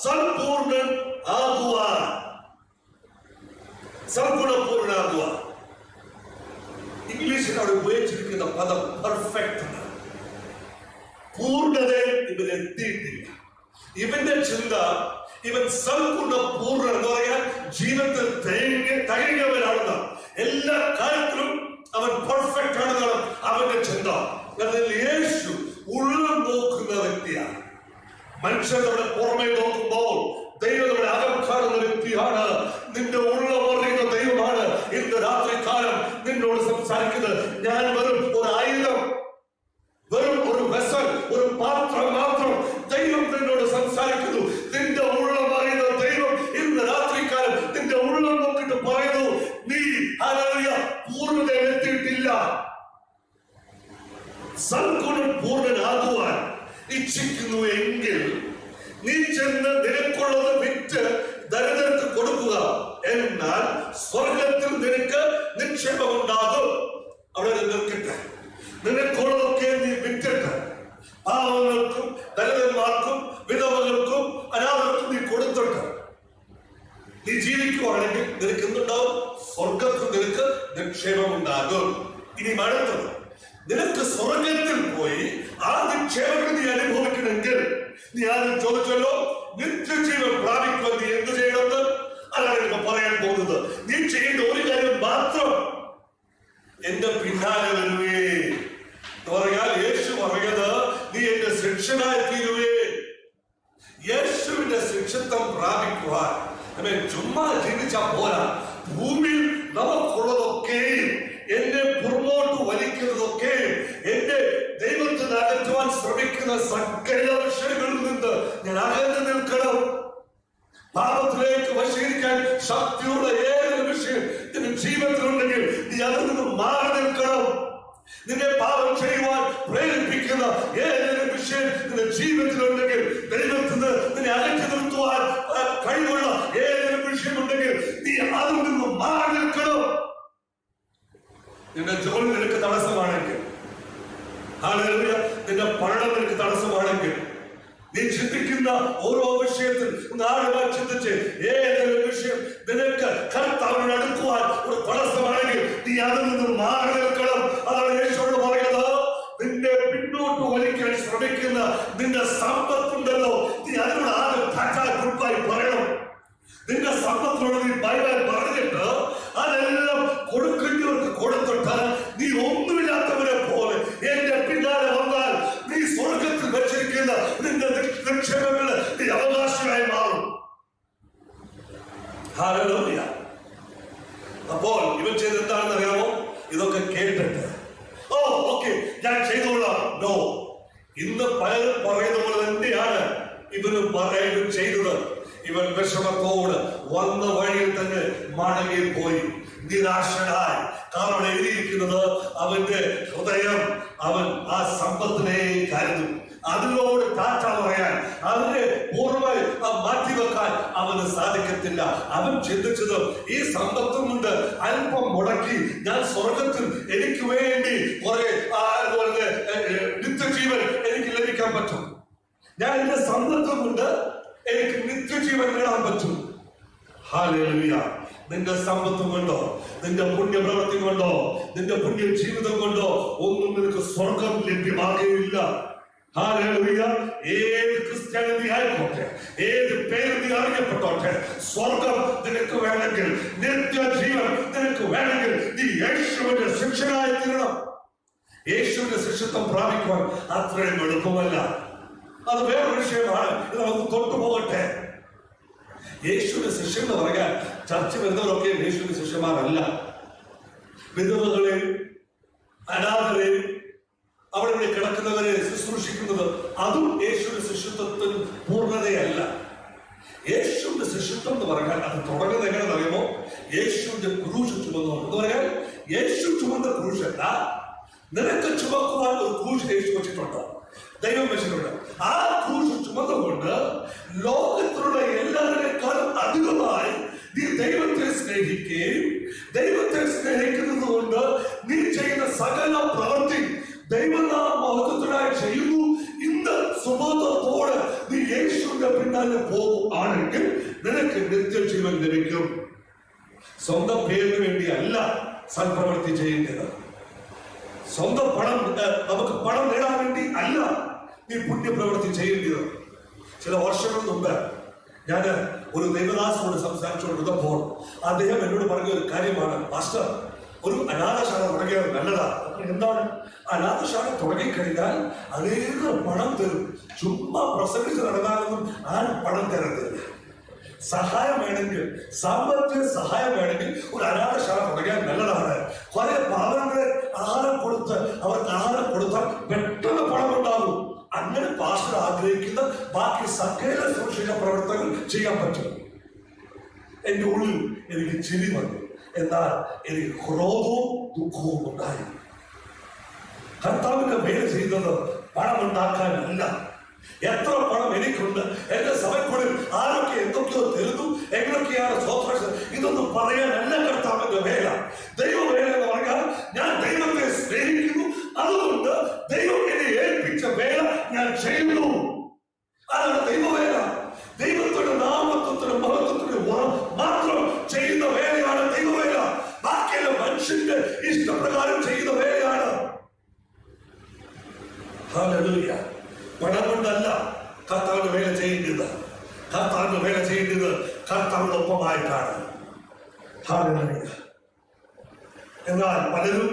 സൽപൂർണൻ ആകുവാൻ. സൽഗുണപൂർണനാകുവാൻ ഇംഗ്ലീഷിൽ അവിടെ ഉപയോഗിച്ചിരിക്കുന്ന പദം പെർഫെക്റ്റ് ആണ്. പൂർണ്ണതയിൽ ഇവൻ എത്തിയിട്ടില്ല. ഇവന്റെ ചിന്ത, ഇവൻ സൽഗുണപൂർണ്ണൻ എന്ന് പറയാൻ ജീവിതത്തിൽ തികഞ്ഞവനാണെന്ന്, എല്ലാ കാര്യത്തിലും അവൻ പെർഫെക്റ്റ് ആണെന്നാണ് അവന്റെ ചിന്ത. യേശു ഉള്ളം നോക്കുന്ന വ്യക്തിയാണ്. മനുഷ്യൻ നമ്മുടെ പുറമെ നോക്കുമ്പോൾ ദൈവം നമ്മുടെ അകം കാണുന്ന വ്യക്തിയാണ്. നിന്റെ ഉള്ളം അറിയുന്ന ദൈവമാണ്. ഇന്ന് രാത്രി കാലം നിന്നോട് സംസാരിക്കുന്നത്, ഞാൻ വെറും ഒരു ആയുധം, വെറും ഒരു വെസൽ, ഒരു പാത്രം മാത്രം. ദൈവം നിന്നോട് സംസാരിക്കുന്നു. നിന്റെ ഉള്ളം അറിയുന്ന ദൈവം ഇന്ന് രാത്രികാലം നിന്റെ ഉള്ളം നോക്കിയിട്ട് പറയുന്നു, നീ പൂർണ്ണതയിൽ എത്തിയിട്ടില്ല. സൽഗുണം പൂർണ്ണനാകുവാൻ ഇച്ഛിക്കുന്നു എങ്കിൽ നീ ചെന്ന് നിനക്കുള്ളത് വിറ്റ് ദരിദ്രർക്ക് കൊടുക്കുക, എന്നാൽ സ്വർഗത്തിൽ നിനക്ക് നിക്ഷേപമുണ്ടാകും. അവിടെ നിൽക്കട്ടെ. നിനക്കുള്ളതൊക്കെ നീ വിറ്റിട്ട് പാവങ്ങൾക്കും ദരിദ്രന്മാർക്കും വിധവകൾക്കും അനാഥർക്കും നീ കൊടുത്തിട്ട് നീ ജീവിക്കുവാണെങ്കിൽ നിനക്ക് എന്തുണ്ടാവും? സ്വർഗത്തിൽ നിനക്ക് നിക്ഷേപമുണ്ടാകും. ഇനി അടുത്തത്, നിനക്ക് സ്വർഗത്തിൽ പോയി ആ നിക്ഷേപങ്ങൾ നീ അനുഭവിക്കണമെങ്കിൽ നീ ആദ്യം ചോദിച്ചല്ലോ, നിത്യജീവൻ പ്രാപിക്കുവാൻ നീ എന്ത് ചെയ്യണമെന്ന്. അതാണ് ഇപ്പൊ പറയാൻ പോകുന്നത്. നീ ചെയ്യേണ്ട ഒരു കാര്യം മാത്രം, എന്റെ പിന്നാലെ വരുവേ എന്ന് പറഞ്ഞാൽ യേശു പറയുന്നത്, നീ എന്റെ ശിഷ്യനായി തീരുവേ. യേശുവിന്റെ ശിഷ്യത്വം പ്രാപിക്കുവാൻ ചുമ്മാ ജീവിച്ചാ പോരാ. ഭൂമിയിൽ നമുക്കുള്ളതൊക്കെയും എന്നെ പുറമോട്ട് വലിക്കുന്നതൊക്കെയും എന്റെ ദൈവത്തിന് അകറ്റുവാൻ ശ്രമിക്കുന്ന സകല വിഷയങ്ങളിൽ നിന്ന് ഞാൻ അകന്നു നിൽക്കണം. പാപത്തിലേക്ക് വശീകരിക്കാൻ ശക്തിയുള്ള ഏതൊരു വിഷയം നിന്റെ ജീവിതത്തിലുണ്ടെങ്കിൽ നീ അതിൽ നിന്ന് മാറി നിൽക്കണം. നിന്നെ പാപം ചെയ്യുവാൻ പ്രേരിപ്പിക്കുന്ന ഏതൊരു വിഷയം നിന്റെ ജീവിതത്തിലുണ്ടെങ്കിൽ, ദൈവത്തിന് നിന്നെ അകറ്റി നിർത്തുവാൻ കഴിവുള്ള ഏതൊരു വിഷയമുണ്ടെങ്കിൽ നീ അതിൽ നിന്ന് മാറി നിൽക്കണം. നിന്റെ ജോലി നിനക്ക് തടസ്സമാണെങ്കിൽ, നിന്റെ പഠനം നിനക്ക് തടസ്സമാണെങ്കിൽ, നീ ചിന്തിക്കുന്ന ഓരോ വിഷയത്തിൽ നാടുമായി ചിന്തിച്ച് ഏതൊരു വിഷയം നിനക്ക് കർത്താവിനോട് അടുക്കുവാൻ ഒരു തടസ്സമാണെങ്കിൽ നീ അതിൽ നിന്ന് മാറി നിൽക്കണം. അതാണ് യേശുവോട് പറയുന്നത്. നിന്നെ പിന്നോട്ട് വലിക്കാൻ ശ്രമിക്കുന്ന നിന്റെ സമ്പത്തുണ്ടല്ലോ, നീ അതിനോട് ആദ്യം ഗുഡ്ബൈ പറയണം. നിന്റെ സമ്പത്തിനോട് നീ ബൈ ബൈ പറഞ്ഞിട്ട് അതെല്ലാം കൊടുക്കേണ്ടവർക്ക് കൊടുത്തിട്ട് നീ ഒന്നുമില്ലാത്തവരെ പോലെ എന്റെ പിന്നാലെ വന്നാൽ നീ സ്വർഗത്തിൽ വെച്ചിരിക്കുന്ന നിന്റെ നിക്ഷേപങ്ങള് നീ അവകാശമായി മാറും. ഹല്ലേലൂയ. അപ്പോൾ ഇവൻ ചെയ്ത് എന്താണെന്ന് അറിയാമോ? ഇതൊക്കെ കേട്ടിട്ട് ഓക്കെ ഞാൻ ചെയ്തോളാം. നോ, ഇന്ന് പലരും പറയുന്ന പോലെ തന്നെയാണ് ഇവനും പറയുകയും ചെയ്തത്. ഇവൻ വിഷമത്തോട് വന്ന വഴിയിൽ തന്നെ മടങ്ങി പോയി നിരാശനായി. കാരണം എഴുതിയിരിക്കുന്നത് അവന്റെ ഹൃദയം അവൻ ആ സമ്പത്തിനെ കരുതും. അതിനോട് ടാറ്റ പറയാൻ, അതിനെ പൂർണ്ണമായി മാറ്റിവെക്കാൻ അവന് സാധിക്കത്തില്ല. അവൻ ചിന്തിച്ചത് ഈ സമ്പത്തും കൊണ്ട് അല്പം മുടക്കി ഞാൻ സ്വർഗത്തിൽ എനിക്ക് വേണ്ടി കുറെ നിത്യജീവൻ എനിക്ക് ലഭിക്കാൻ പറ്റും. ഞാൻ എന്റെ സമ്പത്തും കൊണ്ട് എനിക്ക് നിത്യജീവൻ നേടാൻ പറ്റും. ഹല്ലേലൂയ. നിന്റെ സമ്പത്തും കൊണ്ടോ നിന്റെ പുണ്യപ്രവൃത്തി കൊണ്ടോ നിന്റെ പുണ്യ ജീവിതം കൊണ്ടോ ഒന്നും നിനക്ക് സ്വർഗം ലഭ്യമാകുകയില്ല. ഹല്ലേലൂയ. ഏത് ക്രിസ്ത്യാനിറ്റി ആയിക്കോട്ടെ, ഏത് പേര് നീ അറിയപ്പെട്ടോട്ടെ, സ്വർഗം നിനക്ക് വേണമെങ്കിൽ, നിത്യജീവൻ നിനക്ക് വേണമെങ്കിൽ നീ യേശുവിന്റെ ശിഷ്യനായി തീരണം. യേശുവിന്റെ ശിഷ്യത്വം പ്രാപിക്കുവാൻ അത്രയും എളുപ്പമല്ല. അത് വേറൊരു വിഷയമാണ്. ഇത് നമുക്ക് തൊട്ടുപോകട്ടെ. യേശുവിന്റെ ശിഷ്യൻ എന്ന് പറയാൻ ചർച്ച വരുന്നവരൊക്കെ യേശുവിന്റെ ശിഷ്യന്മാരല്ല. വിധവകളെയും അനാഥരെയും അവിടെ ഇവിടെ കിടക്കുന്നവരെ ശുശ്രൂഷിക്കുന്നത് അതും യേശുവിന്റെ ശിഷ്യത്വത്തിന് പൂർണ്ണതയല്ല. യേശുവിന്റെ ശിഷ്യത്വം എന്ന് പറഞ്ഞാൽ അത് തുടങ്ങുന്നത് എങ്ങനെയെന്ന് അറിയുമോ? യേശുവിന്റെ ക്രൂശ് ചുമന്നു എന്ന് പറയാൻ യേശു ചുമന്ന ക്രൂശല്ല, നിനക്ക് ചുമക്കുവാൻ ഒരു ക്രൂശ് യേശു വെച്ചിട്ടുണ്ട്, ദൈവം വെച്ചിട്ടുണ്ട്. ആ ക്രൂശ് ചുമന്നുകൊണ്ട് ലോകത്തിലുള്ള എല്ലാവരെക്കാളും അധികമായി നീ ദൈവത്തെ സ്നേഹിക്കുകയും ദൈവത്തെ സ്നേഹിക്കുന്നത് കൊണ്ട് നീ ചെയ്യുന്ന സകല പ്രവൃത്തി ദൈവനാമ മഹത്വത്തിനായി ചെയ്യുന്നു. ഇന്ന് സുബോധത്തോടെ നീ യേശുവിന്റെ പിന്നാലെ പോകുകയാണെങ്കിൽ നിനക്ക് നിത്യജീവൻ ലഭിക്കും. സ്വന്തം പേരിന് വേണ്ടിയല്ല സൽപ്രവൃത്തി ചെയ്യേണ്ടത്. സ്വന്തം പണം നമുക്ക് പണം നേടാൻ വേണ്ടി അല്ല നീ പുണ്യപ്രവൃത്തി ചെയ്യേണ്ടത്. ചില വർഷങ്ങൾ മുമ്പ് ഞാൻ ഒരു ദൈവദാസനോട് സംസാരിച്ചുകൊണ്ടിരുന്നപ്പോൾ അദ്ദേഹം എന്നോട് പറഞ്ഞ ഒരു കാര്യമാണ്, പാസ്റ്റർ ഒരു അനാഥശാല തുടങ്ങിയത് നല്ലതാ. എന്താണ് അനാഥശാല തുടങ്ങിക്കഴിഞ്ഞാൽ അനേക പണം തരും. ചുമ്മാ പ്രസംഗിച്ച് നടന്നാലൊന്നും ആരും പണം തരത്തില്ല. സഹായം വേണമെങ്കിൽ, സാമ്പത്തിക സഹായം വേണമെങ്കിൽ ഒരു അനാഥശാല തുടങ്ങിയാൽ നല്ലതാണ്. കുറെ പാവങ്ങളെ ആഹാരം കൊടുത്ത് അവർക്ക് ആഹാരം കൊടുത്താൽ പെട്ടെന്ന് പണം ഉണ്ടാകും. അങ്ങനെ പാസ്റ്റർ ആഗ്രഹിക്കുന്ന ബാക്കി സകല സുരക്ഷിത പ്രവർത്തനങ്ങൾ ചെയ്യാൻ പറ്റും. എന്റെ ഉള്ളിൽ എനിക്ക് ചിരി വന്നു, എന്നാൽ എനിക്ക് ക്രോധവും ദുഃഖവും ഉണ്ടായി. കർത്താവിന്റെ പേര് ചെയ്തത് പണമുണ്ടാക്കാനല്ല. എത്ര പണം എനിക്കുണ്ട്, എന്റെ സഭയ്ക്കുള്ളിൽ ആരൊക്കെ എന്തൊക്കെയോ തരുന്നു, എങ്ങനെയൊക്കെയാണ് സ്വപ്നം, ഇതൊന്നും പറയാനല്ല കർത്താവിന്റെ വേല. ദൈവവേല എന്ന് പറഞ്ഞാൽ ഞാൻ ദൈവത്തെ സ്നേഹിക്കുന്നു, അതുകൊണ്ട് ദൈവം എന്നെ ഏൽപ്പിച്ച വേല ഞാൻ ചെയ്യുന്നു. അതാണ് ദൈവവേല. ദൈവത്തിന്റെ നാമത്വത്തിന് മഹത്വത്തിന് മാത്രം ചെയ്യുന്ന വേലയാണ് ദൈവവേല. ബാക്കിയെല്ലാം മനുഷ്യന്റെ ഇഷ്ടപ്രകാരം ചെയ്യുന്ന വേലയാണ്. ഹല്ലേലൂയ. പണം കൊണ്ടല്ല കർത്താവിന്റെ വേല ചെയ്യേണ്ടത്. കർത്താവിന്റെ വേല ചെയ്യേണ്ടത് കർത്താവിനൊപ്പമായിട്ടാണ്. ഹല്ലേലൂയ. എന്നാൽ പലരും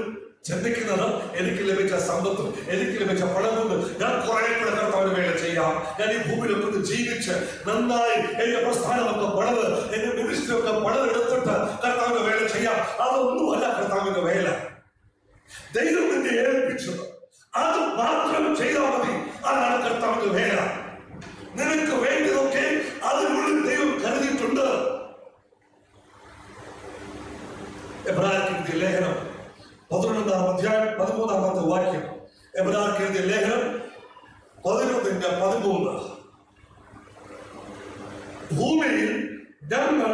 ചിന്തിക്കുന്നത് എനിക്ക് ലഭിച്ച സമ്പത്തും എനിക്ക് ലഭിച്ച പണം കൊണ്ട് ഞാൻ കുറെ കൂടെ കർത്താവിന്റെ വേല ചെയ്യാം, ഞാൻ ഈ ഭൂമിയിലൊക്കെ ഒന്ന് ജീവിച്ച് നന്നായി എന്റെ പ്രസ്ഥാനമൊക്കെ പണത്, എന്റെ മിനിസ്റ്ററൊക്കെ പണമെടുത്തിട്ട് കർത്താവിന്റെ വേല ചെയ്യാം. അതൊന്നുമല്ല കർത്താവിന്റെ വേല. ദൈവം നിന്നെ ഏൽപ്പിച്ചത് അത് മാത്രം ചെയ്താൽ മതി. അതാണ് കർത്താവിന്റെ വേല. നിനക്ക് വേണ്ടതൊക്കെ അതിനുള്ളിൽ ദൈവം കരുതിയിട്ടുണ്ട്. എബ്രായർക്ക് എഴുതിയ ലേഖനം 11-ാം അധ്യായം 13-ാമത്തെ വാക്യം. എബ്രായർക്ക് എഴുതിയ ലേഖനം 11:13. ഭൂമിയിൽ ഞങ്ങൾ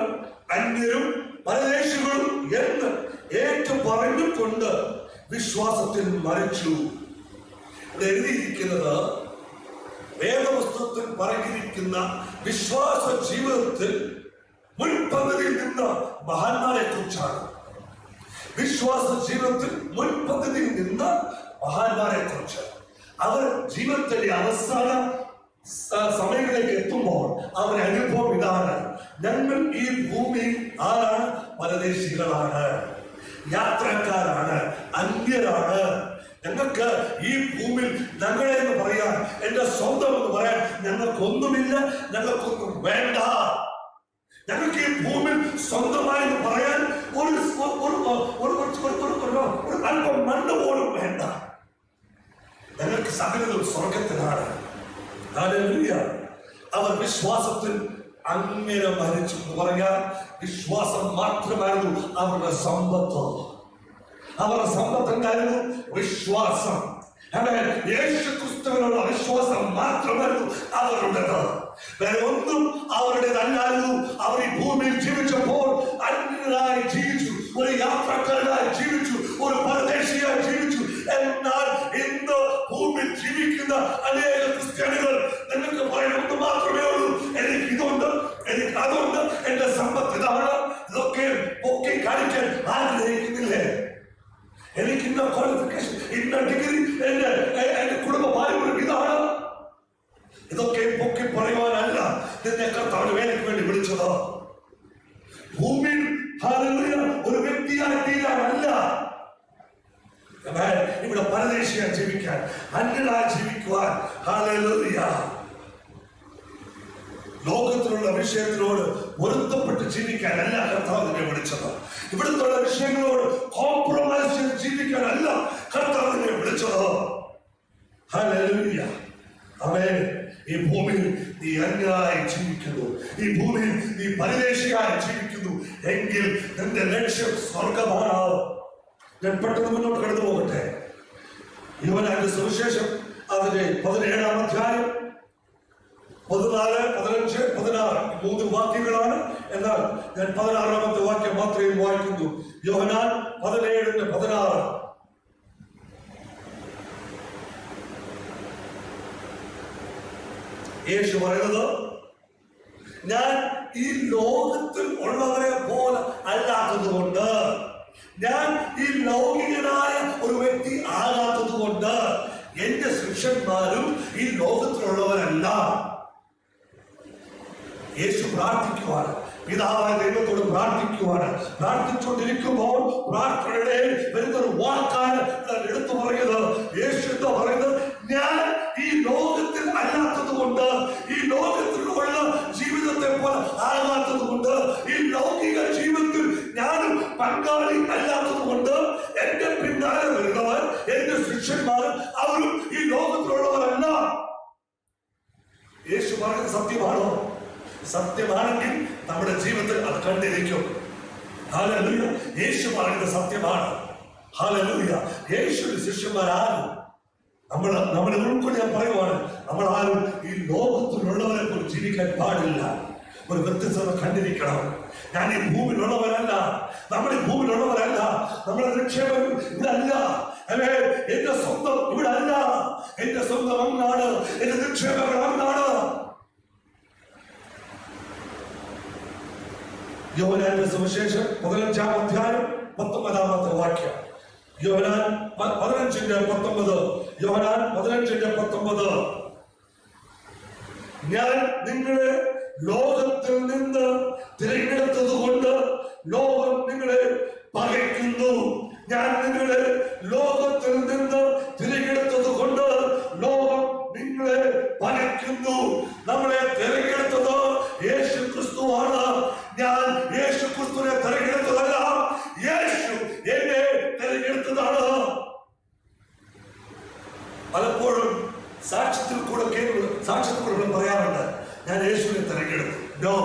അന്യരും പരദേശികളും എന്ന് ഏറ്റു പറഞ്ഞുകൊണ്ട് വിശ്വാസത്തിൽ മരിച്ചു. ഇവിടെ എഴുതിയിരിക്കുന്നത് വേദപുസ്തകത്തിൽ പറഞ്ഞിരിക്കുന്ന വിശ്വാസ ജീവിതത്തിൽ മുൻപന്തിയിൽ നിന്ന മഹാന്മാരെ കുറിച്ചാണ്. വിശ്വാസ ജീവിതത്തിൽ മുൻപന്തിയിൽ നിന്ന മഹാന്മാരെ കുറിച്ച്, അവർ ജീവിതത്തിന്റെ അവസാന സമയങ്ങളിലേക്ക് എത്തുമ്പോൾ അവരുടെ അനുഭവം ഇതാണ്: ഞങ്ങൾ ഈ ഭൂമിയിൽ ആരാണ്? പരദേശികളാണ്, യാത്രക്കാരാണ്, അന്യരാണ്. ഞങ്ങൾക്ക് ഈ ഭൂമിയിൽ ഞങ്ങളെ എന്ന് പറയാൻ, എന്റെ സ്വന്തം എന്ന് പറയാൻ ഞങ്ങൾക്കൊന്നുമില്ല, ഞങ്ങൾക്കൊന്നും വേണ്ട. ഞങ്ങൾക്ക് ഈ ഭൂമിയിൽ സ്വന്തമായി പറയാൻ ഒരു അല്പം മണ്ണ് പോലും വേണ്ട. ഞങ്ങൾക്ക് സകലതും സ്വർഗത്തിലാണ്. ഹല്ലേലൂയ. അവർ വിശ്വാസത്തിൽ അങ്ങനെ മരിച്ചു എന്ന് പറയാൻ വിശ്വാസം മാത്രമായിരുന്നു അവരുടെ സമ്പത്ത്. അവരുടെ സമ്പത്ത് എന്തായിരുന്നു? വിശ്വാസം. യേശു ക്രിസ്തുവിനുള്ള വിശ്വാസം മാത്രമായിരുന്നു അവരുടേത്. വേറെ ഒന്നും അവരുടേതല്ലായിരുന്നു. അവർ ഈ ഭൂമിയിൽ ജീവിച്ചപ്പോൾ അന്യരായി ജീവിച്ചു, ഒരു യാത്രക്കാരായി ജീവിച്ചു, ഒരു പരദേശിയായി ജീവിച്ചു. എന്നാൽ ഇന്ന് ഭൂമിയിൽ ജീവിക്കുന്ന അനേക ക്രിസ്ത്യാനികൾ നിങ്ങൾക്ക് പറയുന്നത് മാത്രമേ ഉള്ളൂ: എനിക്ക് ഇതുണ്ട്, എനിക്ക് അതുണ്ട്, എന്റെ സമ്പത്ത് ഇതാണ്. ഇതൊക്കെ പൊക്കി കാണിക്കാൻ ആഗ്രഹിക്കുന്നില്ലേ? എനിക്ക് ഇന്ന ക്വാളിഫിക്കേഷൻ, ഇന്ന ഡിഗ്രി, എന്റെ കുടുംബ പാരമ്പര്യം ഇതാണ്. ഇതൊക്കെ പൊക്കി പറയുവാനല്ല നിന്നെ കർത്താവിന്റെ വേലയ്ക്ക് വേണ്ടി വിളിച്ചത്. ഭൂമിയിൽ ഒരു വ്യക്തിയായി തീരാനല്ല, ഇവിടെ പരദേശിയായി ജീവിക്കാൻ, അന്യനായി ജീവിക്കുവാൻ. ഹല്ലേലൂയ. ലോകത്തിലുള്ള വിഷയത്തിനോട് പൊരുത്തപ്പെട്ട് ജീവിക്കാനല്ല കർത്താവിനെ വിളിച്ചത്. ഇവിടുത്തെ വിഷയങ്ങളോട് കോംപ്രമൈസ് ചെയ്ത് ജീവിക്കാനല്ല കർത്താവിനെ വിളിച്ചത്. ഹല്ലേലൂയ. ആമേൻ. ഈ ഭൂമിയിൽ നീ അന്യനായി ജീവിക്കുന്നു, ഈ ഭൂമിയിൽ നീ പരദേശിയായി ജീവിക്കുന്നു എങ്കിൽ നിന്റെ ലക്ഷ്യം സ്വർഗമാണ്. ഞാൻ പെട്ടെന്ന് മുന്നോട്ട് കടന്നു പോകട്ടെ. യോഹന്നാന്റെ സുവിശേഷം അതിന്റെ 17-ാം അധ്യായം 14, 15, 16 3 വാക്യങ്ങളാണ്. എന്നാൽ ഞാൻ 16-ാമത്തെ വാക്യം മാത്രമേ വായിക്കുന്നു. യോഹന്നാൻ 17:16. യേശു പറയുന്നത്: ഞാൻ ഈ ലോകത്തിൽ ഉള്ളവരെ പോലെ അല്ലാത്തത് കൊണ്ട്, ഞാൻ ഈ ലൗകികനായ ഒരു വ്യക്തി ആകാത്തത് കൊണ്ട് എന്റെ ശിഷ്യന്മാരും ഈ ലോകത്തിലുള്ളവരല്ല. യേശു പ്രാർത്ഥിക്കുവാണ്, പിതാവായ ദൈവത്തോട് പ്രാർത്ഥിക്കുവാണ്. പ്രാർത്ഥിച്ചുകൊണ്ടിരിക്കുമ്പോൾ പ്രാർത്ഥനയുടെ വരുന്നൊരു വാക്കാണ് എടുത്തു പറയുന്നത്. യേശു എന്താ പറയുന്നത്? ഞാൻ ഈ ലോകത്തിൽ അല്ലാത്തത് കൊണ്ട്, ഈ ലോകത്തിലുള്ള ജീവിതത്തെ പോലെ ആകാത്തത് കൊണ്ട്, ഈ ലൗകിക ജീവിതത്തിൽ ഞാനും പങ്കാളി അല്ലാത്തത് കൊണ്ട് എന്റെ പിന്നാലെ വരുന്നവർ, എന്റെ ശിഷ്യന്മാർ, അവരും ഈ ലോകത്തിലുള്ളവരല്ല. യേശു പറയുന്നത് സത്യമാണോ? സത്യമാണെങ്കിൽ നമ്മുടെ ജീവിതത്തിൽ അത് കണ്ടിരിക്കും. ഹല്ലേലൂയ. യേശു പറയുന്നത് സത്യമാണ്. ഹല്ലേലൂയ. യേശുവിന്റെ ശിഷ്യന്മാരാരും നമ്മളെ ഉൾക്കൊണ്ട് ഞാൻ പറയുവാണ്, നമ്മൾ ആരും ഈ ലോകത്തിലുള്ളവരെ പോലെ ജീവിക്കാൻ പാടില്ല. ഒരു വ്യത്യസ്തത കണ്ടിരിക്കണം. ഞാൻ ഈ ഭൂമിയിലുള്ളവരല്ല, നമ്മൾ ഈ ഭൂമിയിലുള്ളവരല്ല. നമ്മുടെ നിക്ഷേപം ഇവിടെ അല്ല. എന്റെ സ്വന്തം ഇവിടെ അല്ല. എന്റെ സ്വന്തം അങ്ങാണ്, എന്റെ നിക്ഷേപങ്ങൾ അങ്ങാണ്. യോഹന്നാന്റെ സുവിശേഷം 15-ാം അധ്യായം 19-ാമത്തെ വാക്യം. യോഹന്നാൻ 15:19. യോഹന്നാൻ 15:19. ഞാൻ നിങ്ങളെ ലോകത്തിൽ നിന്ന് തിരഞ്ഞെടുത്തത് കൊണ്ട് ലോകം നിങ്ങളെ പകയ്ക്കുന്നു. ഞാൻ നിങ്ങളെ ലോകത്തിൽ നിന്ന് തിരഞ്ഞെടുത്തത് കൊണ്ട് ലോകം നിങ്ങളെ പകയ്ക്കുന്നു. നമ്മളെ തിരഞ്ഞെടുത്തത് യേശു ക്രിസ്തുവാണ്. ഞാൻ യേശു ക്രിസ്തുവിനെ തിരഞ്ഞെടുത്തതല്ല, യേശു എന്നെ തിരഞ്ഞെടുത്തതാണ്. പലപ്പോഴും സാക്ഷ്യത്തിൽ കൂടെ പറയാറുണ്ട്, ഞാൻ യേശുവിനെ തിരഞ്ഞെടുത്തു. നോ,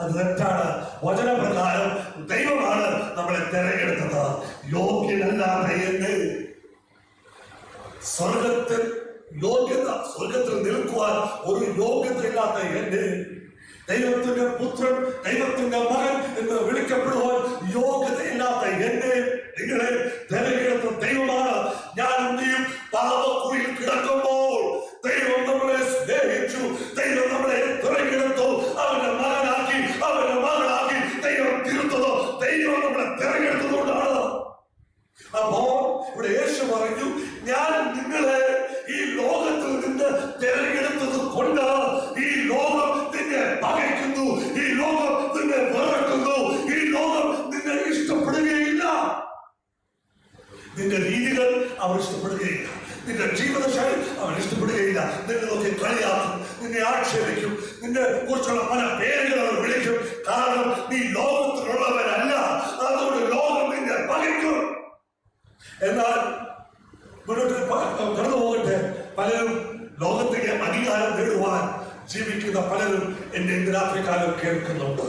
അത് തെറ്റാണ്. വചനപ്രകാരം ദൈവമാണ് നമ്മളെ തിരഞ്ഞെടുത്തത്. യോഗ്യനല്ലാതെ എന്നെ സ്വർഗത്തിൽ നിൽക്കുവാൻ ഒരു യോഗ്യതയില്ലാത്ത എന്നെ ദൈവത്തിന്റെ പുത്രൻ, ദൈവത്തിന്റെ മകൻ എന്ന് വിളിക്കപ്പെടുവാൻ യോഗ്യതയില്ലാത്ത എന്നെ നിങ്ങളെ തിരഞ്ഞെടുത്ത ദൈവമാണ്. ഞാൻ നീയും പാപക്കുഴിയിൽ കിടക്കുമ്പോൾ ദൈവം നമ്മളെ സ്നേഹിച്ചു, ദൈവം നമ്മളെ തിരഞ്ഞെടുത്തു, അവന്റെ മകനാക്കി, അവന്റെ മകളാക്കി ദൈവം തിരുത്തതോ ദൈവം നമ്മളെ തിരഞ്ഞെടുത്തതുകൊണ്ടാണ്. അപ്പോ ഇവിടെ യേശു പറഞ്ഞു, ഞാൻ നിങ്ങളെ ഈ ലോകത്തിൽ നിന്ന് തിരഞ്ഞെടുത്തത് കൊണ്ട് അവർ ഇഷ്ടപ്പെടുകയില്ല. നിന്റെ ജീവിതശൈലി അവൻ ഇഷ്ടപ്പെടുകയില്ല. നിന്നെ നോക്കി കളിയാക്കും, നിന്നെ ആക്ഷേപിക്കും, നിന്നെ കുറിച്ചുള്ള പല പേരുകൾ അവർ വിളിക്കും. കാരണം നീ ലോകത്തിലുള്ളവരല്ല. അതുകൊണ്ട് ലോകം നിന്നെ പകയ്ക്കും. എന്നാൽ മുന്നോട്ട് കടന്നു പോകട്ടെ. പലരും ലോകത്തിന്റെ അംഗീകാരം നേടുവാൻ ജീവിക്കുന്ന പലരും എന്റെ ഇന്ന് രാത്രികാലം കേൾക്കുന്നുണ്ട്.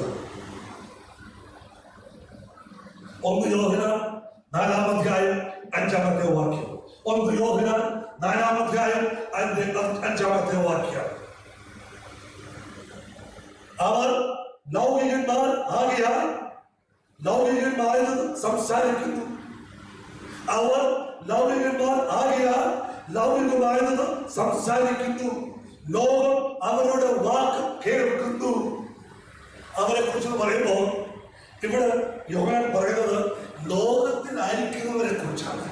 1 യോഹന്നാൻ 4-5 വാക്യം. 1 യോഹന്നാൻ 4-5 വാക്യം. അവർ ലൗകികന്മാർ ആകയാൽ ലൗകികന്മാരിൽ സംസാരിക്കുന്നു. അവർ ലൗകികന്മാർ ആകയാൽ ലൗകികമായത് സംസാരിക്കുന്നു. ലോകം അവരുടെ വാക്ക് കേൾക്കുന്നു. അവരെ കുറിച്ച് പറയുമ്പോൾ ഇവിടെ യോഹന്നാൻ പറയുന്നത് ലോകത്തിലായിരിക്കുന്നവരെ കുറിച്ചാണ്,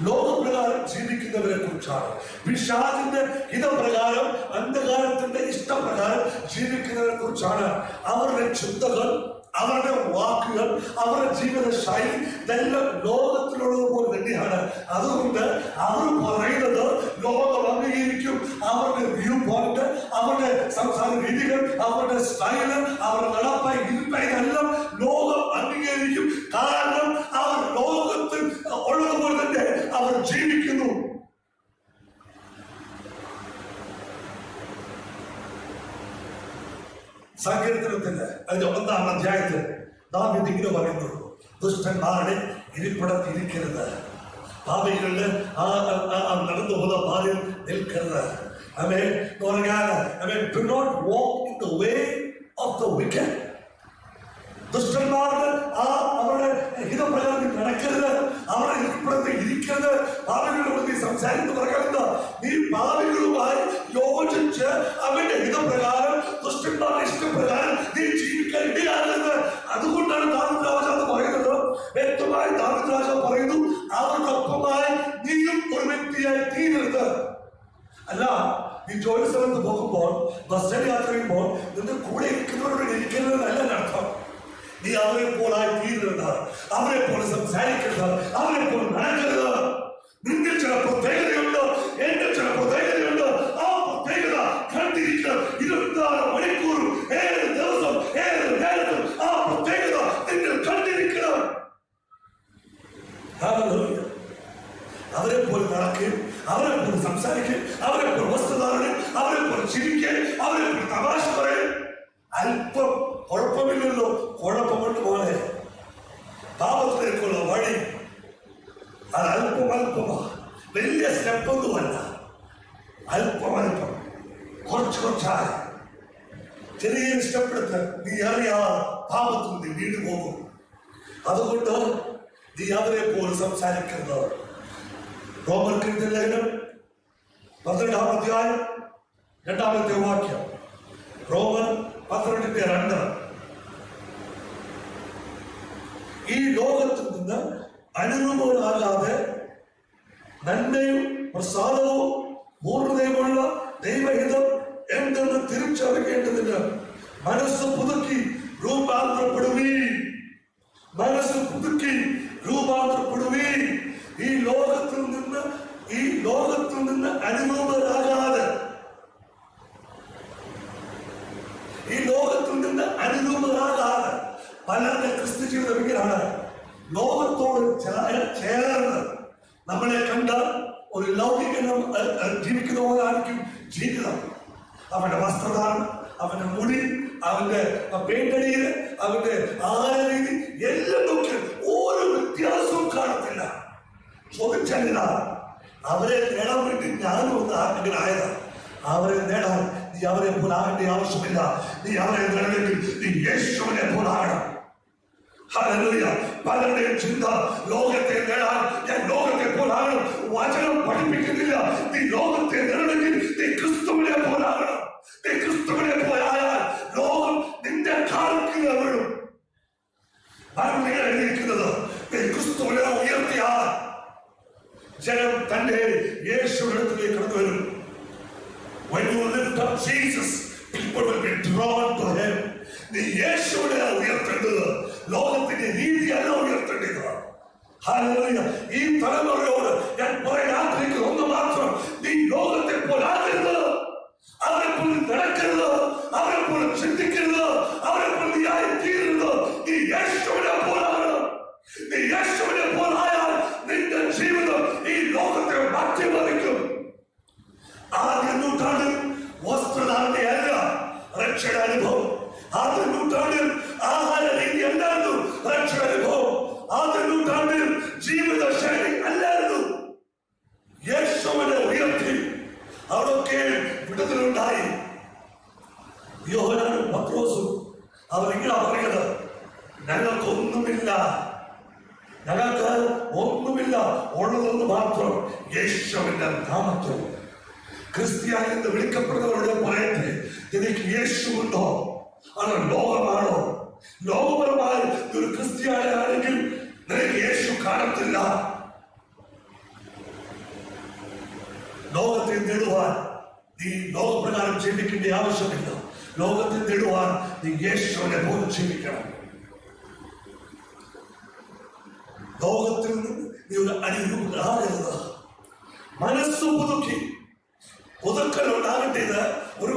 ലോകപ്രകാരം ജീവിക്കുന്നവരെ കുറിച്ചാണ്. പിശാചിന്റെ ഹിതപ്രകാരം, അന്ധകാരത്തിന്റെ ഇഷ്ടപ്രകാരം ജീവിക്കുന്നവരെ കുറിച്ചാണ്. അവരുടെ ചിന്തകൾ, അവരുടെ വാക്കുകൾ, അവരുടെ ജീവിത ശൈലി ഇതെല്ലാം ലോകത്തിലുള്ളത് പോലെ തന്നെയാണ്. അതുകൊണ്ട് അവർ പറയുന്നത് ലോകം അംഗീകരിക്കും. അവരുടെ വ്യൂ പോയിന്റ്, അവരുടെ സംസാര രീതികൾ, അവരുടെ സ്റ്റൈല്, അവരുടെ നടപ്പായി ഇരിപ്പായി ഇതെല്ലാം ലോകം അംഗീകരിക്കും. കാരണം അവർ ലോകത്തിൽ ഉള്ളതുപോലെ തന്നെ അവർ ജീവിക്കുന്നു. സങ്കീർത്തനത്തിന്റെ അതിന്റെ 1-ാം അധ്യായത്തിൽ ദാവീദ് ഇങ്ങനെ പറയുന്നു: ദുഷ്ടന്മാരുടെ ഇരിപ്പിടത്തിൽ ഇരിക്കരുത്, പാപികളുടെ നടന്നു പോകുന്ന പാതയിൽ നിൽക്കരുത്. ആമേൻ. എന്ന് പറഞ്ഞാൽ do not walk in the way of the wicked. ദുഷ്ടന്മാർക്ക് അവരുടെ ഹിതപ്രകാരം നടക്കരുത്, അവരുടെ ഇരിപ്പിടത്തിൽ ഇരിക്കരുത്. പാപികളോട് നീ സംസാരിക്കുന്നു പറയുന്നത് നീ പാപികളുമായി യോജിച്ച് അവന്റെ ഹിതപ്രകാരം, ദുഷ്ടന്മാരുടെ ഇഷ്ടപ്രകാരം നീ ജീവിക്കാൻ ഇടയാകരുത്. അതുകൊണ്ടാണ് ദാവീദ് രാജാവ് പറയുന്നത്, വ്യക്തമായി ദാവീദ് രാജാവ് പറയുന്നു, അവർക്കൊപ്പമായി നീയും ഒരു വ്യക്തിയായി തീരരുത്. അല്ല, നീ ജോലി സ്ഥലത്ത് പോകുമ്പോൾ, ബസ്സിൽ യാത്ര ചെയ്യുമ്പോൾ നിന്റെ കൂടെ ഇരിക്കുന്നവരോട് ഇരിക്കുന്നതല്ല അർത്ഥം. നീ അവരെ പോലായി തീരരുത്, അവരെ പോലെ സംസാരിക്കരുത്, അവരെ പോലെ നടക്കരുത്. നിന്റെ ചില പ്രത്യേകതയുണ്ട്, എന്റെ ചില പ്രത്യേകതയുണ്ട്. ആ പ്രത്യേകത കണ്ടിരിക്കണം. 24 മണിക്കൂറും 7 ദിവസം 7 നേരത്തും ആ പ്രത്യേകത നിങ്ങൾ കണ്ടിരിക്കണം. അവരെ പോലെ നടക്കുകയും, അവരെ പോലെ സംസാരിക്കുകയും, അവരെ പോലെ വസ്ത്രധാരണം, അവരെ പോലെ ചിരിക്കുകയും, അവരെ പോലെ തമാശ പറയും. അല്പം കുഴപ്പമില്ലല്ലോ, കുഴപ്പമുണ്ട് പോലെ. പാപത്തിലേക്കുള്ള വഴി അത് അല്പമാ, വലിയ സ്റ്റെപ്പൊന്നുമല്ല. അല്പം കുറച്ചായി ചെറിയ സ്റ്റെപ്പെടുത്ത് നീ അറിയാതെ പാപത്തിൽ നീ വീണു പോകും. അതുകൊണ്ട് നീ അവരെ പോലെ സംസാരിക്കുന്നത്. റോമർക്ക് ലേഖനം 12-ാം അധ്യായം 2-ാമത്തെ വാക്യം. റോമൻ 12:2. ഈ ലോകത്തിൽ നിന്ന് അനുരൂപങ്ങളാകാതെ നന്മയും പ്രസാദവും പൂർണ്ണതയുമുള്ള ദൈവഹിതം എന്തെന്ന് തിരിച്ചറിയേണ്ടതിന് മനസ്സ് പുതുക്കി രൂപാന്തരപ്പെടുവീൻ. മനസ്സ് പുതുക്കി രൂപാന്തരപ്പെടുവീൻ. ഈ ലോകത്തിൽ നിന്ന് അനുരൂപരാകാതെ, ഈ ലോകത്തിൽ നിന്ന് അനുരൂപരാകാതെ പലരുടെ ക്രിസ്തു ജീവിതം ഇങ്ങനെയാണ്. ലോകത്തോട് ചേർന്ന് നമ്മളെ കണ്ട ഒരു ലൗകികനും ജീവിക്കുന്ന പോലായിരിക്കും ജീവിതം. അവന്റെ വസ്ത്രധാരണം, അവന്റെ മുടി, അവന്റെ പെയിന്റടിയില്, അവന്റെ ആഹാരരീതി എല്ലാം നോക്കി ഒരു വ്യത്യാസവും കാണത്തില്ല. ചോദിച്ചാൽ അവരെ നേടാൻ വേണ്ടി ഞാനും ഒന്ന് ആഗ്രഹമായതാണ്. അവരെ നേടാൻ നീ അവരെ പോലാകേണ്ട ആവശ്യമില്ല. നീ അവരെ നേടണമെങ്കിൽ നീ യേശുവിനെ പോലാകണം. ഹല്ലേലൂയ. പലരുടെയും ചിന്ത ലോകത്തെ നേടാൻ ഞാൻ ലോകത്തെ പോലാകണം. വചനം പഠിപ്പിക്കുന്നില്ല. നീ ലോകത്തെ നേടണമെങ്കിൽ നീ ക്രിസ്തുവിനെ പോലാകണം. നീ ക്രിസ്തുവിനെ പോലായാൽ ലോകം നിന്റെ കാൽക്കീഴ വീഴും. എഴുതിയിരിക്കുന്നത് നീ ക്രിസ്തുവിനെ ഉയർത്തിയാൽ ജനം തന്റെ യേശുവിനടുത്തേക്ക് കടന്നു വരും. When you lift up Jesus, people will be drawn to him. നീ യേശുവിനെ ഉയർത്തേണ്ടത്, ലോകത്തിന്റെ രീതിയല്ല ഉയർത്തേണ്ടത്. ഹല്ലേലൂയ. ഈ തലമുറയോട് ഞാൻ രക്ഷയുടെ അനുഭവം. ആദ്യ നൂറ്റാണ്ടിൽ ആഹാര രീതി അല്ലായിരുന്നു രക്ഷയുടെ അനുഭവം. ആദ്യ നൂറ്റാണ്ടിൽ ജീവിത ശൈലി അല്ലായിരുന്നു. യേശുവിനെ ഉയർത്തി അവിടൊക്കെ വിടുതലുണ്ടായി. യോഹന്നാനും പത്രോസും അവരിങ്ങനെ പറയുന്നത്, ഞങ്ങൾക്കൊന്നുമില്ല, ഞങ്ങൾക്ക് ഒന്നുമില്ല, ഉള്ളതൊന്ന് മാത്രം, യേശുവിന്റെ നാമത്തിൽ. ക്രിസ്ത്യാനി എന്ന് വിളിക്കപ്പെടുന്നവരോട് പറയട്ടെ, എനിക്ക് യേശുണ്ടോ? അത് ലോകമാണോ? ലോകപരമായി ഒരു ക്രിസ്ത്യാനിയാണെങ്കിൽ നിനക്ക് യേശു കാണത്തില്ല. ലോകത്തെ നേടുവാൻ നീ ലോകപ്രകാരം ജീവിക്കേണ്ട ആവശ്യമില്ല. ലോകത്തെ നേടുവാൻ നീ യേശുവിനെ പോലെ ജീവിക്കണം. ലോകത്തിൽ നിന്ന് നീ ഒരു അടിരൂപനാകരുത്. മനസ്സ് പുതുക്കി പുതുക്കൽ ഉണ്ടാകേണ്ടത്, ഒരു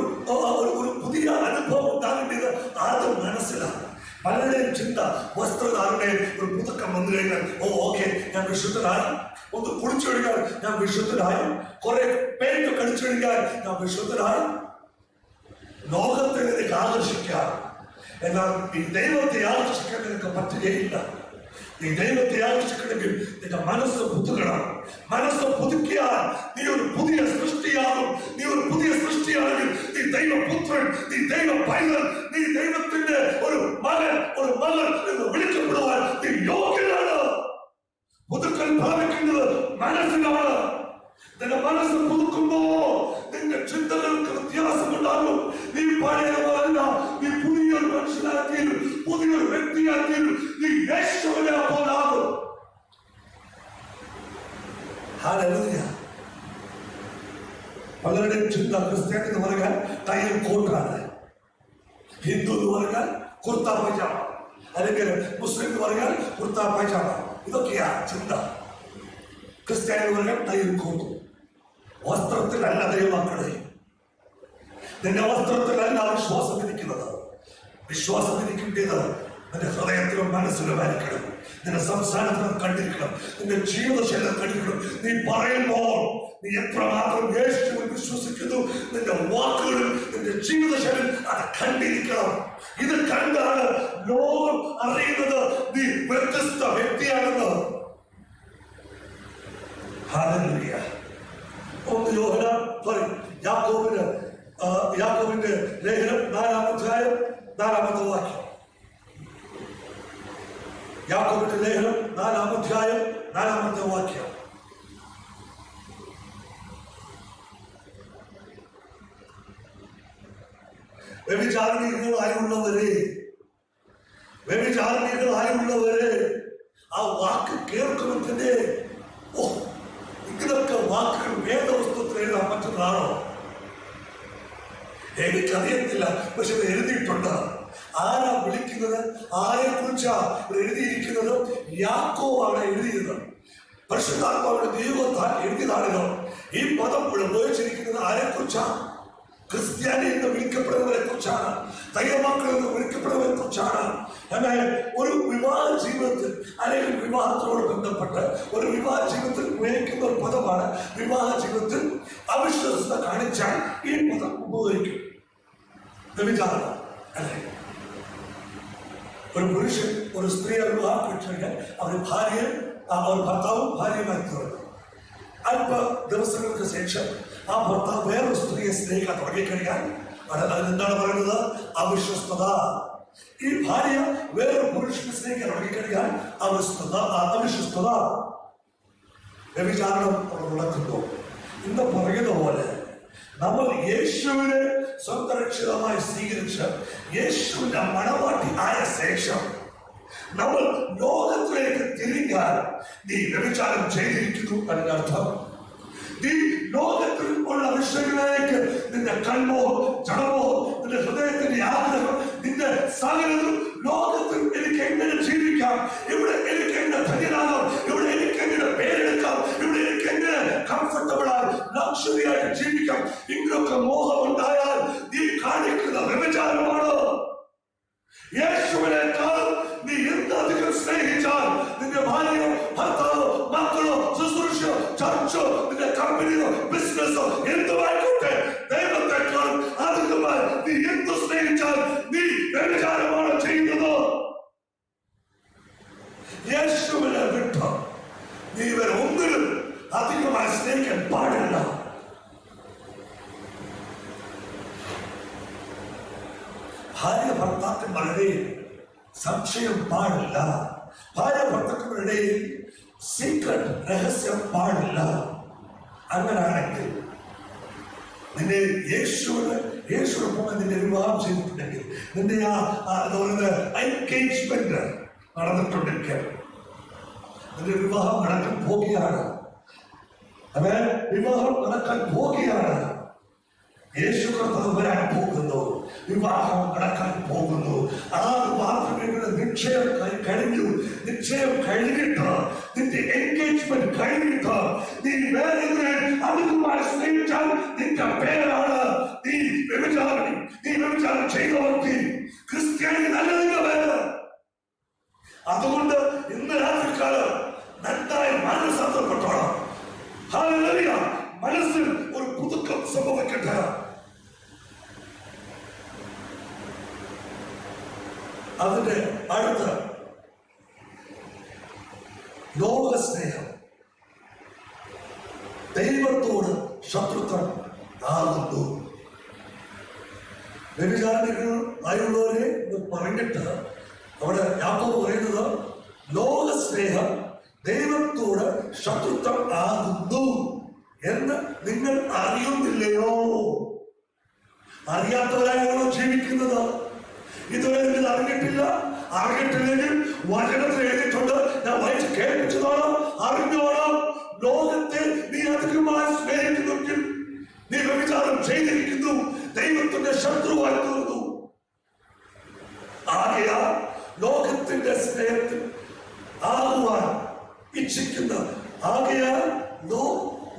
പുതിയ അനുഭവം ഉണ്ടാകേണ്ടത് ആദ്യം മനസ്സിലാണ്. പലരുടെയും ചിന്ത വസ്ത്രധാരണയിൽ ഒരു പുതുക്കം വന്നു കഴിഞ്ഞാൽ, ഓക്കെ ഞാൻ വിശുദ്ധനായി, ഒന്ന് കുളിച്ചൊഴിഞ്ഞാൽ ഞാൻ വിശുദ്ധനായി, കുറെ പേര് കടിച്ചൊഴിഞ്ഞാൽ ഞാൻ വിശുദ്ധനായി. ലോകത്തെ നിനക്ക് ആകർഷിക്കാം, എന്നാൽ ഈ ദൈവത്തെ ആകർഷിക്കാൻ നിനക്ക് പറ്റുകയില്ല. നീ ദൈവത്തെ ആകർഷിക്കണമെങ്കിൽ നിന്റെ മനസ്സ് പുതുക്കണം. മനസ്സ് പുതുക്കിയാൽ നീ ഒരു പുതിയ സൃഷ്ടിയാകും. നീ ഒരു പുതിയ സൃഷ്ടിയാണെങ്കിൽ നീ ദൈവപുത്രൻ, നീ ദൈവ പൈതൽ, നീ ദൈവത്തിന്റെ ഒരു മകൻ, ഒരു മകൾ എന്ന് വിളിക്കപ്പെടുവാൻ നീ യോഗ്യനാണ്. പുതുക്കൽ പ്രാപിക്കുന്നത് മനസ്സിലാണ്. നിന്റെ മനസ്സ് പുതുക്കുമ്പോ നിന്റെ ചിന്തകൾക്ക് വ്യത്യാസമുണ്ടാകും. നീ പഴയവരല്ല, നീ പുതിയൊരു മനുഷ്യനാക്കിയും പുതിയൊരു വ്യക്തിയാക്കിയും നീ യേശുവിനെ പോലാകും. ഹല്ലേലൂയ. പലരുടെയും ചിന്ത ക്രിസ്ത്യാനി എന്ന് പറഞ്ഞാൽ തയ്യൽ കോട്ടാണ്, ഹിന്ദു എന്ന് പറഞ്ഞാൽ കുർത്ത പൈജാമ, അല്ലെങ്കിൽ മുസ്ലിം എന്ന് പറഞ്ഞാൽ കുർത്ത പൈജാമ. ഇതൊക്കെയാ ചിന്ത. ക്രിസ്ത്യാനി എന്ന് പറഞ്ഞാൽ തയ്യൽ കോട്ട്. വസ്ത്രത്തിലല്ല ദൈവമക്കളെ, നിന്റെ വസ്ത്രത്തിലല്ല വിശ്വാസം ഇരിക്കുന്നത്. വിശ്വാസം ഇരിക്കേണ്ടത് നിന്റെ ഹൃദയത്തിലും മനസ്സിലും ആയിരിക്കണം. നിന്റെ സംസാരത്തിലും കണ്ടിരിക്കണം, നിന്റെ ജീവിതശൈലം കണ്ടിരിക്കണം. നീ പറയുമ്പോൾ നീ എത്രമാത്രം യേശുവിൽ വിശ്വസിക്കുന്നു, നിന്റെ വാക്കുകളിൽ നിന്റെ ജീവിതശൈലം അത് കണ്ടിരിക്കണം. ഇത് കണ്ടാണ് ലോകം അറിയുന്നത് നീ വ്യത്യസ്ത വ്യക്തിയാണെന്ന്. ഹല്ലേലൂയ. യാക്കോബിന്റെ ലേഖനം 4-ാം അധ്യായം 4-ാമത്തെ വാക്യം. യാക്കോബിന്റെ ലേഖനം 4-ാം അധ്യായം 4-ാമത്തെ വാക്യം. വ്യഭിചാരിണികളായുള്ളവരെ, വ്യഭിചാരിണികളായുള്ളവരെ, ആ വാക്ക് കേൾക്കുമ്പോൾ തന്നെ ഇങ്ങനൊക്കെ വാക്കുകൾ വേദപുസ്തകത്തിൽ എഴുതാൻ പറ്റുന്നതാണോ? എനിക്കറിയത്തില്ല, പക്ഷെ ഇത് എഴുതിയിട്ടുണ്ട്. ആരാ വിളിക്കുന്നത്? ആരെ കുറിച്ചാ എഴുതിയിരിക്കുന്നത്? യാക്കോബാണ് എഴുതിയത്. പരിശുദ്ധാത്മാവിന്റെ ദൈവത്താൽ എഴുതിയതാണിത്. ഈ പദം ഉപയോഗിച്ചിരിക്കുന്നത് ആരെ കുറിച്ചാ? ക്രിസ്ത്യാനി എന്ന് വിളിക്കപ്പെടുന്നവരെ കുറിച്ചാണ്, ദൈവമക്കൾ എന്ന് വിളിക്കപ്പെടുന്നവരെ കുറിച്ചാണ്. എന്നാൽ ഒരു വിവാഹ ജീവിതത്തിൽ അല്ലെങ്കിൽ വിവാഹത്തോട് ബന്ധപ്പെട്ട് ഒരു വിവാഹ ജീവിതത്തിൽ ഉപയോഗിക്കുന്ന ഒരു പദമാണ് വിവാഹ ജീവിതത്തിൽ അവിശ്വസത കാണിച്ചാൽ ഈ പദം ഉപയോഗിക്കും. വ്യഭിചാരം അല്ലെ? ഒരു പുരുഷൻ ഒരു സ്ത്രീയെ വിവാഹം കഴിച്ചു കഴിഞ്ഞാൽ അവർ ഭർത്താവും ഭാര്യയുമായി തീർന്നു. അല്പ ദിവസങ്ങൾക്ക് ശേഷം ആ ഭർത്താവ് വേറൊരു സ്ത്രീയെ സ്നേഹിക്കാൻ തുടങ്ങിക്കഴിഞ്ഞാൽ അതിനെന്താണ് പറയുന്നത്? അവിശ്വസ്തത. ഈ ഭാര്യ വേറൊരു പുരുഷനെ സ്നേഹിക്കാൻ തുടങ്ങിക്കഴിഞ്ഞാൽ അവിശ്വസ്തത. വ്യഭിചാരണം നടക്കുന്നു. ഇന്ന് പറയുന്ന പോലെ നമ്മൾ യേശുവിനെ സ്വന്തം രക്ഷിതമായി സ്വീകരിച്ച് യേശുവിന്റെ മണവാട്ടി ആയ ശേഷം നമ്മൾ ലോകത്തിലേക്ക് തിരിഞ്ഞാൽ നീ വ്യഭിചാരം ചെയ്തിരിക്കുന്നു എന്നർത്ഥം. നീ ലോകത്തിൽ ഉള്ള വിഷയങ്ങളിലേക്ക് നിന്റെ കൺമോ ജഡമോ നിന്റെ ഹൃദയത്തിന്റെ ആഗ്രഹം നിന്റെ സകലതും ലോകത്തിൽ എനിക്ക് എങ്ങനെ ജീവിക്കാം, ഇവിടെ എനിക്ക് എങ്ങനെ ധന്യനാകാം, ഇവിടെ എനിക്ക് എങ്ങനെ പേരെടുക്കാം, ഇവിടെ എനിക്ക് എങ്ങനെ കംഫർട്ടബിൾ ആയി ലക്ഷറിയായിട്ട് ജീവിക്കാം, ഇങ്ങനൊക്കെ മോഹമുണ്ടായാൽ നീ കാണിക്കുന്ന വ്യഭിചാരമാണ്. യേശുവിനേക്കാൾ നീ എന്തധികം സ്നേഹിച്ചാൽ നിന്റെ ഭാര്യയോ ഭർത്താവോ മക്കളോ ശുശ്രൂഷയോ ചർച്ചോ നിന്റെ കമ്പനിയോ ബിസിനസ്സോ എന്തുമായിക്കോട്ടെ, ദൈവത്തെക്കാൾ അധികമായി നീ എന്ത് സ്നേഹിച്ച യേശുവിനെ വിട്ട് നീ ഇവരെ ഒന്നിലും അധികമായി സ്നേഹിക്കാൻ പാടില്ല. ഭാര്യ ഭർത്താക്കന്മാരുടെ സംശയം പാടില്ല. ഭാര്യ ഭർത്താക്കന്മാരുടെ സീക്രട്ട് രഹസ്യം പാടില്ല. അങ്ങനാണെങ്കിൽ നിന്നെ യേശുവിനൊപ്പം നിന്നെ വിവാഹം ചെയ്തിട്ടുണ്ടെങ്കിൽ നിന്റെ എൻഗേജ്മെന്റ് നടന്നിട്ടുണ്ടെങ്കിൽ നിന്റെ വിവാഹം നടക്കാൻ പോകുകയാണ്. വിവാഹം നടക്കാൻ പോകുകയാണ്. യേശു കർത്താവ് വരാൻ പോകുന്നു. വിവാഹം നടക്കാൻ പോകുന്നു. ആ വിവാഹങ്ങളുടെ നിശ്ചയം കഴിഞ്ഞു. നിശ്ചയം കഴിഞ്ഞിട്ട് നിന്റെ എൻഗേജ്മെന്റ് കഴിഞ്ഞിട്ട് നീ വേറെ അധികമായി സ്നേഹിച്ചാൽ നിന്റെ പേരാണ് നീ വ്യഭിചാരം ചെയ്തവർക്ക് ക്രിസ്ത്യാനി നല്ലതിന്റെ പേര്. അതുകൊണ്ട് ഇന്ന് രാത്രിക്കാലം നന്നായി മനസ്സാന്തരപ്പെട്ടോളാം. ഹല്ലേലൂയ. മനസ്സിൽ ഒരു പുതുക്കം സംഭവിക്കട്ടെ. അതിന്റെ അടുത്ത ലോകസ്നേഹം ദൈവത്തോട് ശത്രുത്വം ആകുന്നു. വ്യഭിചാരികളായുള്ളവരെ പറഞ്ഞിട്ട് അവിടെ യാക്കോബ് പറയുന്നത് ലോകസ്നേഹം ദൈവത്തോട് ശത്രുത്വം ആകുന്നു എന്ന് നിങ്ങൾ അറിയുന്നില്ലയോ? അറിയാത്തവരായാണോ ജീവിക്കുന്നത്? ഇതുവരെ നിങ്ങൾ അറിഞ്ഞിട്ടില്ലെങ്കിൽ വചനത്തിൽ എഴുതിയിട്ടുണ്ട്. ഞാൻ വായിച്ച് കേൾപ്പിച്ചതാണ്. അറിഞ്ഞോളാം. ലോകത്തെ നീ അധികമായി സ്നേഹിക്കുന്നെങ്കിൽ നീ വ്യഭിചാരം ചെയ്തിരിക്കുന്നു, ദൈവത്തിന്റെ ശത്രുവായി തീർന്നു. ആകയാൽ ലോകത്തിന്റെ സ്നേഹത്തിൽ ആകുവാൻ ഇച്ഛിക്കുന്ന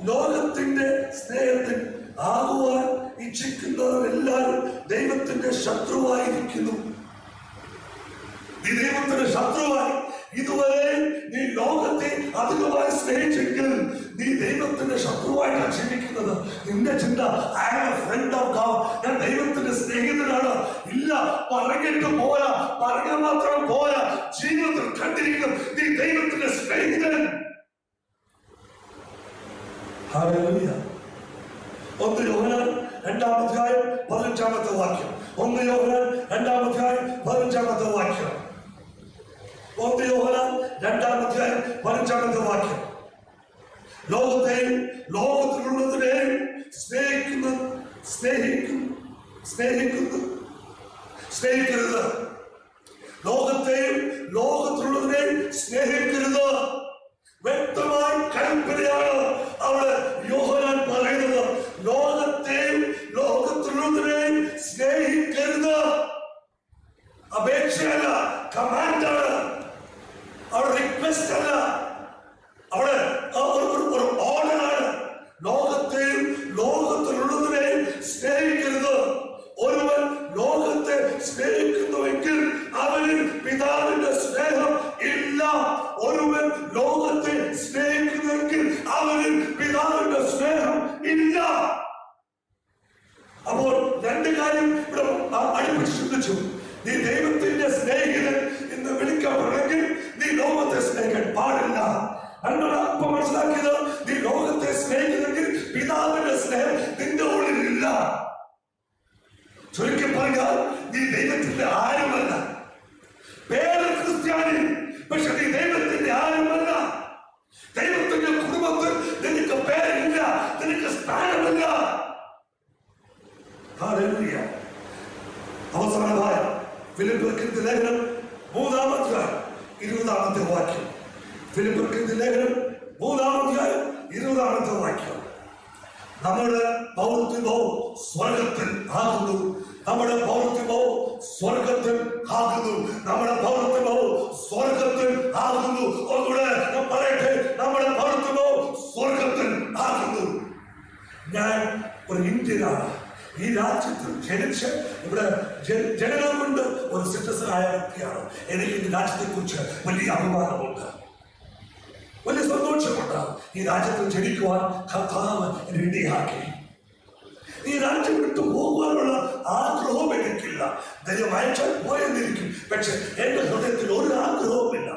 ലോകത്തിന്റെ സ്നേഹത്തിൽ ആകുവാൻ ഇച്ഛിക്കുന്നവരെല്ലാവരും ദൈവത്തിന്റെ ശത്രുവായിരിക്കുന്നു. നീ ദൈവത്തിന്റെ ശത്രുവായി. ഇതുവരെ നീ ലോകത്തെ അധികമായി സ്നേഹിച്ചെങ്കിൽ നീ ദൈവത്തിന്റെ ശത്രുവായിട്ടാണ് ജീവിക്കുന്നത്. നിന്റെ ചിന്ത I am a friend of God, ഞാൻ ദൈവത്തിന്റെ സ്നേഹിതനാണ്. ഇല്ല, പറഞ്ഞിട്ട് പോരാ, പറഞ്ഞാൽ മാത്രം പോരാ. ജീവിതത്തിൽ കണ്ടിരിക്കും നീ ദൈവത്തിന്റെ സ്നേഹിതൻ. ഹല്ലേലൂയ. 1 യോഹന്നാൻ 2-ാം അധ്യായം 15-ാമത്തെ വാക്യം. 1 യോഹന്നാൻ 2-ാം അധ്യായം 15-ാമത്തെ വാക്യം. 1 യോഹന്നാൻ 2-ാം അധ്യായം 15-ാമത്തെ വാക്യം. ലോകത്തെയും ലോകത്തിലുള്ളതിനെയും സ്നേഹിക്കരുത്. ലോകത്തെയും ലോകത്തിലുള്ളതിനെയും സ്നേഹിക്കരുത്. വ്യക്തമായി കൽപ്പനയാണ് അവിടെ യോഹന്നാൻ പറയുന്നത്. ലോകത്തെയും ലോകത്തിലുള്ളതിനെയും സ്നേഹിക്കരുത്. അപേക്ഷയല്ല, കമാൻഡാണ്. അവിടെ റിക്വസ്റ്റ് അല്ല, അവിടെ ഒരു ഓർഡറാണ്. ലോകത്തെയും ലോകത്തിലുള്ളതിനെയും സ്നേഹിക്കരുത്. ഒരുവൻ ലോകത്തെ സ്നേഹിക്കുന്നുവെങ്കിൽ അവനിൽ പിതാവിന്റെ സ്നേഹം ഇല്ല. ഒരുവൻ ലോകത്തെ സ്നേഹിക്കുന്നുവെങ്കിൽ അവനിൽ പിതാവിന്റെ സ്നേഹം ഇല്ല. അപ്പോൾ രണ്ട് കാര്യം ഇവിടെ അടുപ്പിച്ച് ചിന്തിച്ചു. നീ ദൈവത്തിന്റെ സ്നേഹിതൻ എന്ന് വിളിക്കപ്പെടണമെങ്കിൽ നീ ലോകത്തെ സ്നേഹിക്കാൻ പാടില്ല. അപ്പൊ മനസ്സിലാക്കിയത്, നീ ലോകത്തെ സ്നേഹിക്കുന്നെങ്കിൽ പിതാവിന്റെ സ്നേഹം നിന്റെ ഉള്ളിലില്ല. ചുരുക്കി പറഞ്ഞാൽ നീ ദൈവത്തിന്റെ ആരുമല്ല. പേര് ക്രിസ്ത്യാനി, പക്ഷെ നീ ദൈവത്തിന്റെ ആരുമല്ല. ദൈവത്തിന്റെ കുടുംബത്തിൽ നിനക്ക് പേരില്ല, നിനക്ക് സ്ഥാനമില്ല. ഹല്ലേലൂയ. അവസാനമായ ഫിലിപ്പിയർക്ക് ലേഖനം 3-ാം അധ്യായം 20-ാമത്തെ വാക്യം. ഫിലിപ്പിയർക്ക് ലേഖനം 3-ാം അധ്യായം 20-ാമത്തെ വാക്യം. നമ്മുടെ പൗരത്വമോ സ്വർഗത്തിൽ ആകുന്നു. നമ്മുടെ പൗരത്വമോ സ്വർഗത്തിൽ ആകുന്നു. നമ്മുടെ പൗരത്വമോ സ്വർഗത്തിൽ ആകുന്നു. ഒന്നുകൂടെ ഞാൻ പറയട്ടെ, നമ്മുടെ പൗരത്വമോ സ്വർഗത്തിൽ ആകുന്നു. ഞാൻ ഒരു ഇന്ത്യനാണ്. ഈ രാജ്യത്തിൽ ജനിച്ച് ഇവിടെ ജനനം കൊണ്ട് ഒരു സിറ്റിസൺ ആയ വ്യക്തിയാണ്. എനിക്ക് ഈ രാജ്യത്തെ കുറിച്ച് വലിയ അഭിമാനമുണ്ട്, വലിയ സന്തോഷമുണ്ട്. ഈ രാജ്യത്തിൽ ജനിക്കുവാൻ കർത്താവ് ഇടയാക്കി. ഈ രാജ്യം വിട്ടു പോകുവാനുള്ള ആഗ്രഹവും എനിക്കില്ല. ദൈവം അയച്ചാൽ പോയെന്നിരിക്കും, പക്ഷെ എന്റെ ഹൃദയത്തിൽ ഒരു ആഗ്രഹവുമില്ല.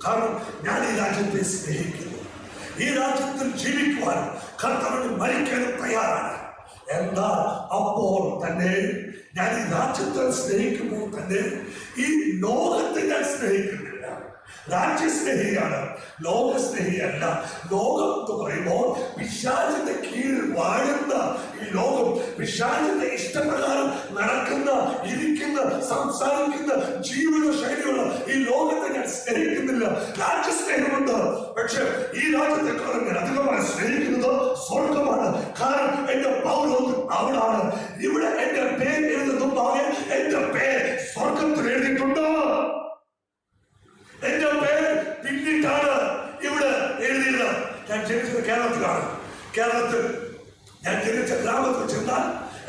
കാരണം ഞാൻ ഈ രാജ്യത്തെ സ്നേഹിക്കുന്നു. ഈ രാജ്യത്തിൽ ജീവിക്കുവാനും കർത്താവിന് മരിക്കാനും തയ്യാറാണ്. എന്നാൽ അപ്പോൾ തന്നെ ഞാൻ ഈ രാജ്യത്തെ സ്നേഹിക്കുമ്പോൾ തന്നെ ഈ ലോകത്തെ ഞാൻ സ്നേഹിക്കുന്നില്ല. രാജ്യസ്നേഹിയാണ്, ലോകസ്നേഹിയല്ല. ലോകം എന്ന് പറയുമ്പോൾ പിശാചിന്റെ കീഴിൽ വാഴുന്ന ഈ ലോകം, പിശാചിന്റെ ഇഷ്ടപ്രകാരം നടക്കുന്ന, ഇരിക്കുന്ന, സംസാരിക്കുന്ന ജീവിത ശൈലിയുള്ള ഈ ലോകത്തെ ഞാൻ സ്നേഹിക്കുന്നില്ല. രാജ്യസ്നേഹമുണ്ട്, പക്ഷെ ഈ രാജ്യത്തെക്കാളും ഞാൻ അധികമായി സ്നേഹിക്കുന്നത് സ്വർഗമാണ്. കാരണം എന്റെ പൗരോഹിത്യം അവിടാണ്. ഇവിടെ എന്റെ പേര് എഴുതുമ്പോൾ എന്റെ പേര് സ്വർഗത്തിൽ എഴുതിയിട്ടുണ്ട്. എന്റെ പേര് പിന്നിട്ടാണ് ഇവിടെ എഴുതിയത്. ഞാൻ ജനിച്ചത് കേരളത്തിലാണ്. കേരളത്തിൽ ഞാൻ ജനിച്ച ഗ്രാമത്തിൽ ചെന്നാൽ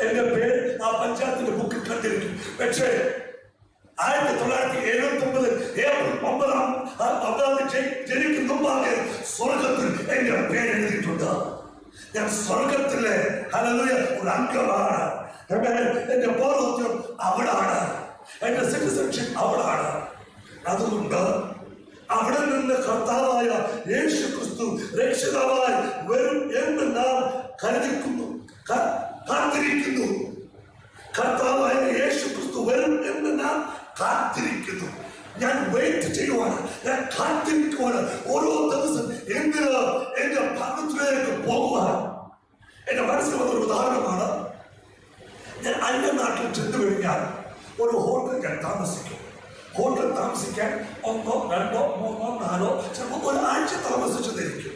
എന്റെ പേര് ആ പഞ്ചായത്തിന്റെ ബുക്കിൽ കണ്ടിരിക്കും. പക്ഷേ 1979 ഏപ്രിൽ 9 ജനിക്കുന്ന മുമ്പാകെ സ്വർഗത്തിൽ എന്റെ പേര് എഴുതിയിട്ടുണ്ട്. ഞാൻ സ്വർഗത്തിലെ ഹല്ലേലൂയ ഒരു അംഗമാണ്. എന്റെ പൗരോഹിത്യം അവിടാണ്, എന്റെ സിറ്റിസൺഷിപ്പ് അവിടാണ്. അതുകൊണ്ട് അവിടെ നിന്ന് കർത്താവായ യേശു ക്രിസ്തു രക്ഷിതാവായി വരും എന്ന് നാം കരുതിക്കുന്നു, കാത്തിരിക്കുന്നു. കർത്താവായ യേശു ക്രിസ്തു വരും എന്ന് നാം കാത്തിരിക്കുന്നു. ഞാൻ വെയിറ്റ് ചെയ്യുവാണ്, ഞാൻ കാത്തിരിക്കുവാണ്. ഓരോ ദിവസം എന്തിന് എന്റെ ഭവനത്തിലേക്ക് പോകുവാൻ എന്റെ മനസ്സിൽ വന്നൊരു ഉദാഹരണമാണ്. ഞാൻ അന്യനാട്ടിൽ ചെന്നു കഴിഞ്ഞാൽ ഒരു ഹോട്ടൽ ഞാൻ താമസിക്കും. ഹോട്ടൽ താമസിക്കാൻ 1, 2, 3, 4 ചിലപ്പോൾ ഒരാഴ്ച താമസിച്ചതായിരിക്കും.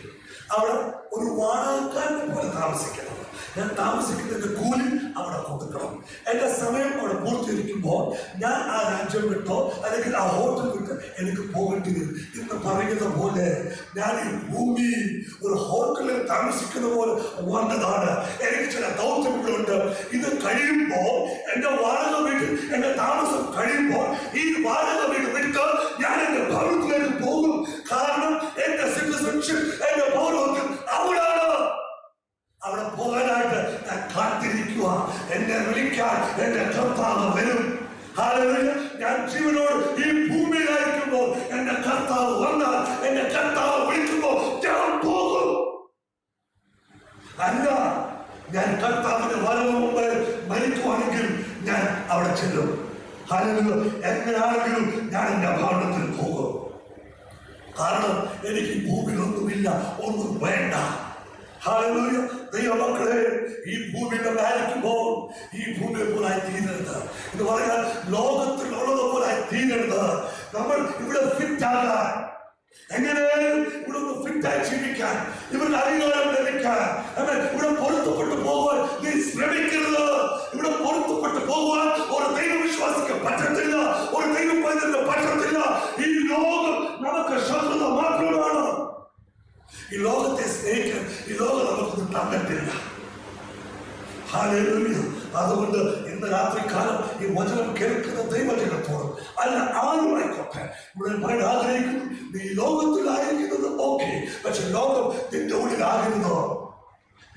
അവിടെ ഒരു വാടകക്കാരനെ പോലെ താമസിക്കണം. ഞാൻ താമസിക്കുന്നതിന്റെ കൂലി അവിടെ കൊടുക്കണം. എന്റെ സമയം അവിടെ പൂർത്തീകരിക്കുമ്പോൾ ഞാൻ ആ രാജ്യം വിട്ടോ അല്ലെങ്കിൽ ആ ഹോട്ടൽ വിട്ട് എനിക്ക് പോകേണ്ടി വരും. ഇന്ന് പറയുന്ന പോലെ ഞാൻ ഈ ഭൂമി ഒരു ഹോട്ടലിൽ താമസിക്കുന്ന പോലെ വന്നതാണ്. എനിക്ക് ചില ദൗത്യങ്ങളുണ്ട്. ഇത് കഴിയുമ്പോൾ എന്റെ വാടക വീട്, എന്റെ താമസം കഴിയുമ്പോൾ ഈ വാടക വീട് വിട്ട് ഞാൻ എന്റെ ഭവനത്തിലേക്ക് പോകും. കാരണം എന്റെ സിറ്റിസൺഷിപ്പ്, എന്റെ പൗരോഹിത്യം അവിടാണ്. അവിടെ പോകാനായിട്ട് ഞാൻ കാത്തിരിക്കുക. എന്നെ വിളിക്കാൻ എന്റെ കർത്താവ് വരും. ഹല്ലേലൂയ. ഞാൻ ജീവനോട് ഈ ഭൂമിയിലായിരിക്കുമ്പോൾ എന്റെ കർത്താവ് വന്നാൽ, എന്റെ കർത്താവ് വിളിക്കുമ്പോൾ ഞാൻ പോകും. അല്ല, ഞാൻ കർത്താവിന്റെ വരവ് മുമ്പ് മരിക്കുവാണെങ്കിൽ ഞാൻ അവിടെ ചെല്ലും. ഹല്ലേലൂയ. എങ്ങനെയാണെങ്കിലും ഞാൻ എന്റെ ഭവനത്തിൽ പോകും. കാരണം എനിക്ക് ഈ ഭൂമിയിലൊന്നുമില്ല, ഒന്നും വേണ്ട. ഹല്ലേലൂയ. ദൈവമക്കളെ, ഈ ഭൂമിയിൽ ആയിരിക്കുമ്പോൾ ഈ ഭൂമിയെ പോലായി തീരരുത്. എന്ന് പറഞ്ഞാൽ ലോകത്തിലുള്ളത് പോലായി തീരരുത്. നമ്മൾ ഇവിടെ ഫിറ്റാകാൻ, എങ്ങനെ ഇവിടെ ഒന്ന് ഫിറ്റായി ജീവിക്കാൻ, ഇവരുടെ അധികാരം ലഭിക്കാൻ, ഇവിടെ പൊരുത്തപ്പെട്ടു പോകാൻ നീ ശ്രമിക്കരുത്. ഇവിടെ പൊരുത്തപ്പെട്ടു പോകാൻ ഒരു ദൈവവിശ്വാസിക്ക് പറ്റത്തില്ല, ഒരു ദൈവ പൈതലിന് പറ്റത്തില്ല. ഈ ലോകം നമുക്ക് ശത്രുത മാത്രമാണ്. ഈ ലോകത്തെ സ്നേഹിക്കാൻ ഈ ലോകം നമുക്ക് തന്നിട്ടില്ല. ഹല്ലേലൂയ. അതുകൊണ്ട് ഇന്ന് രാത്രികാലം ഈ വചനം കേൾക്കുന്ന ദൈവജനത്തോടും അല്ല ആരുമായിക്കോട്ടെ ഇവിടെ പറയാൻ ആഗ്രഹിക്കുന്നു, നീ ലോകത്തിലായിരിക്കുന്നത് ഓക്കെ, പക്ഷെ ലോകം നിന്റെ ഉള്ളിലാകുന്നത്.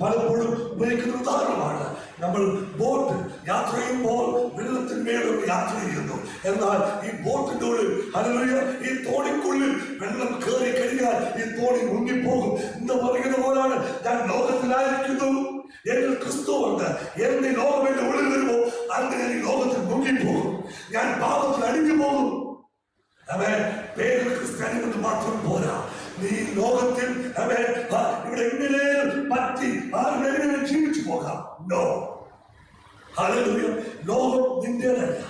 പലപ്പോഴും ഉപയോഗിക്കുന്ന ഉദാഹരണമാണ്, നമ്മൾ ബോട്ട് യാത്ര ചെയ്യുമ്പോൾ വെള്ളത്തിന്മേലും യാത്ര ചെയ്യുന്നു. എന്നാൽ ഈ ബോട്ടിന്റെ ഉള്ളിൽ ഹല്ലേലൂയ ഈ തോണിക്കുള്ളിൽ വെള്ളം കയറി കഴിഞ്ഞാൽ ഈ തോണി മുങ്ങിപ്പോകും. എന്ന് പറയുന്ന പോലാണ് ഞാൻ ലോകത്തിലായിരിക്കുന്നു, എന്നിൽ ക്രിസ്തുവുണ്ട്. എന്ന് ലോകം എന്റെ ഉള്ളിൽ വരുമ്പോൾ അങ്ങനെ ഈ ലോകത്തിൽ മുങ്ങിപ്പോകും. ഞാൻ പാപത്തിൽ അടിഞ്ഞു പോകും. പേരിൽ ക്രിസ്ത്യാനി കൊണ്ട് മാത്രം പോരാ, നീ ലോകത്തിൽ ഇവിടെ എങ്ങനെ പറ്റി എങ്ങനെ ജീവിച്ചു പോകാം. നോ. ഹല്ലേലൂയ. ലോകം നിന്റേതല്ല.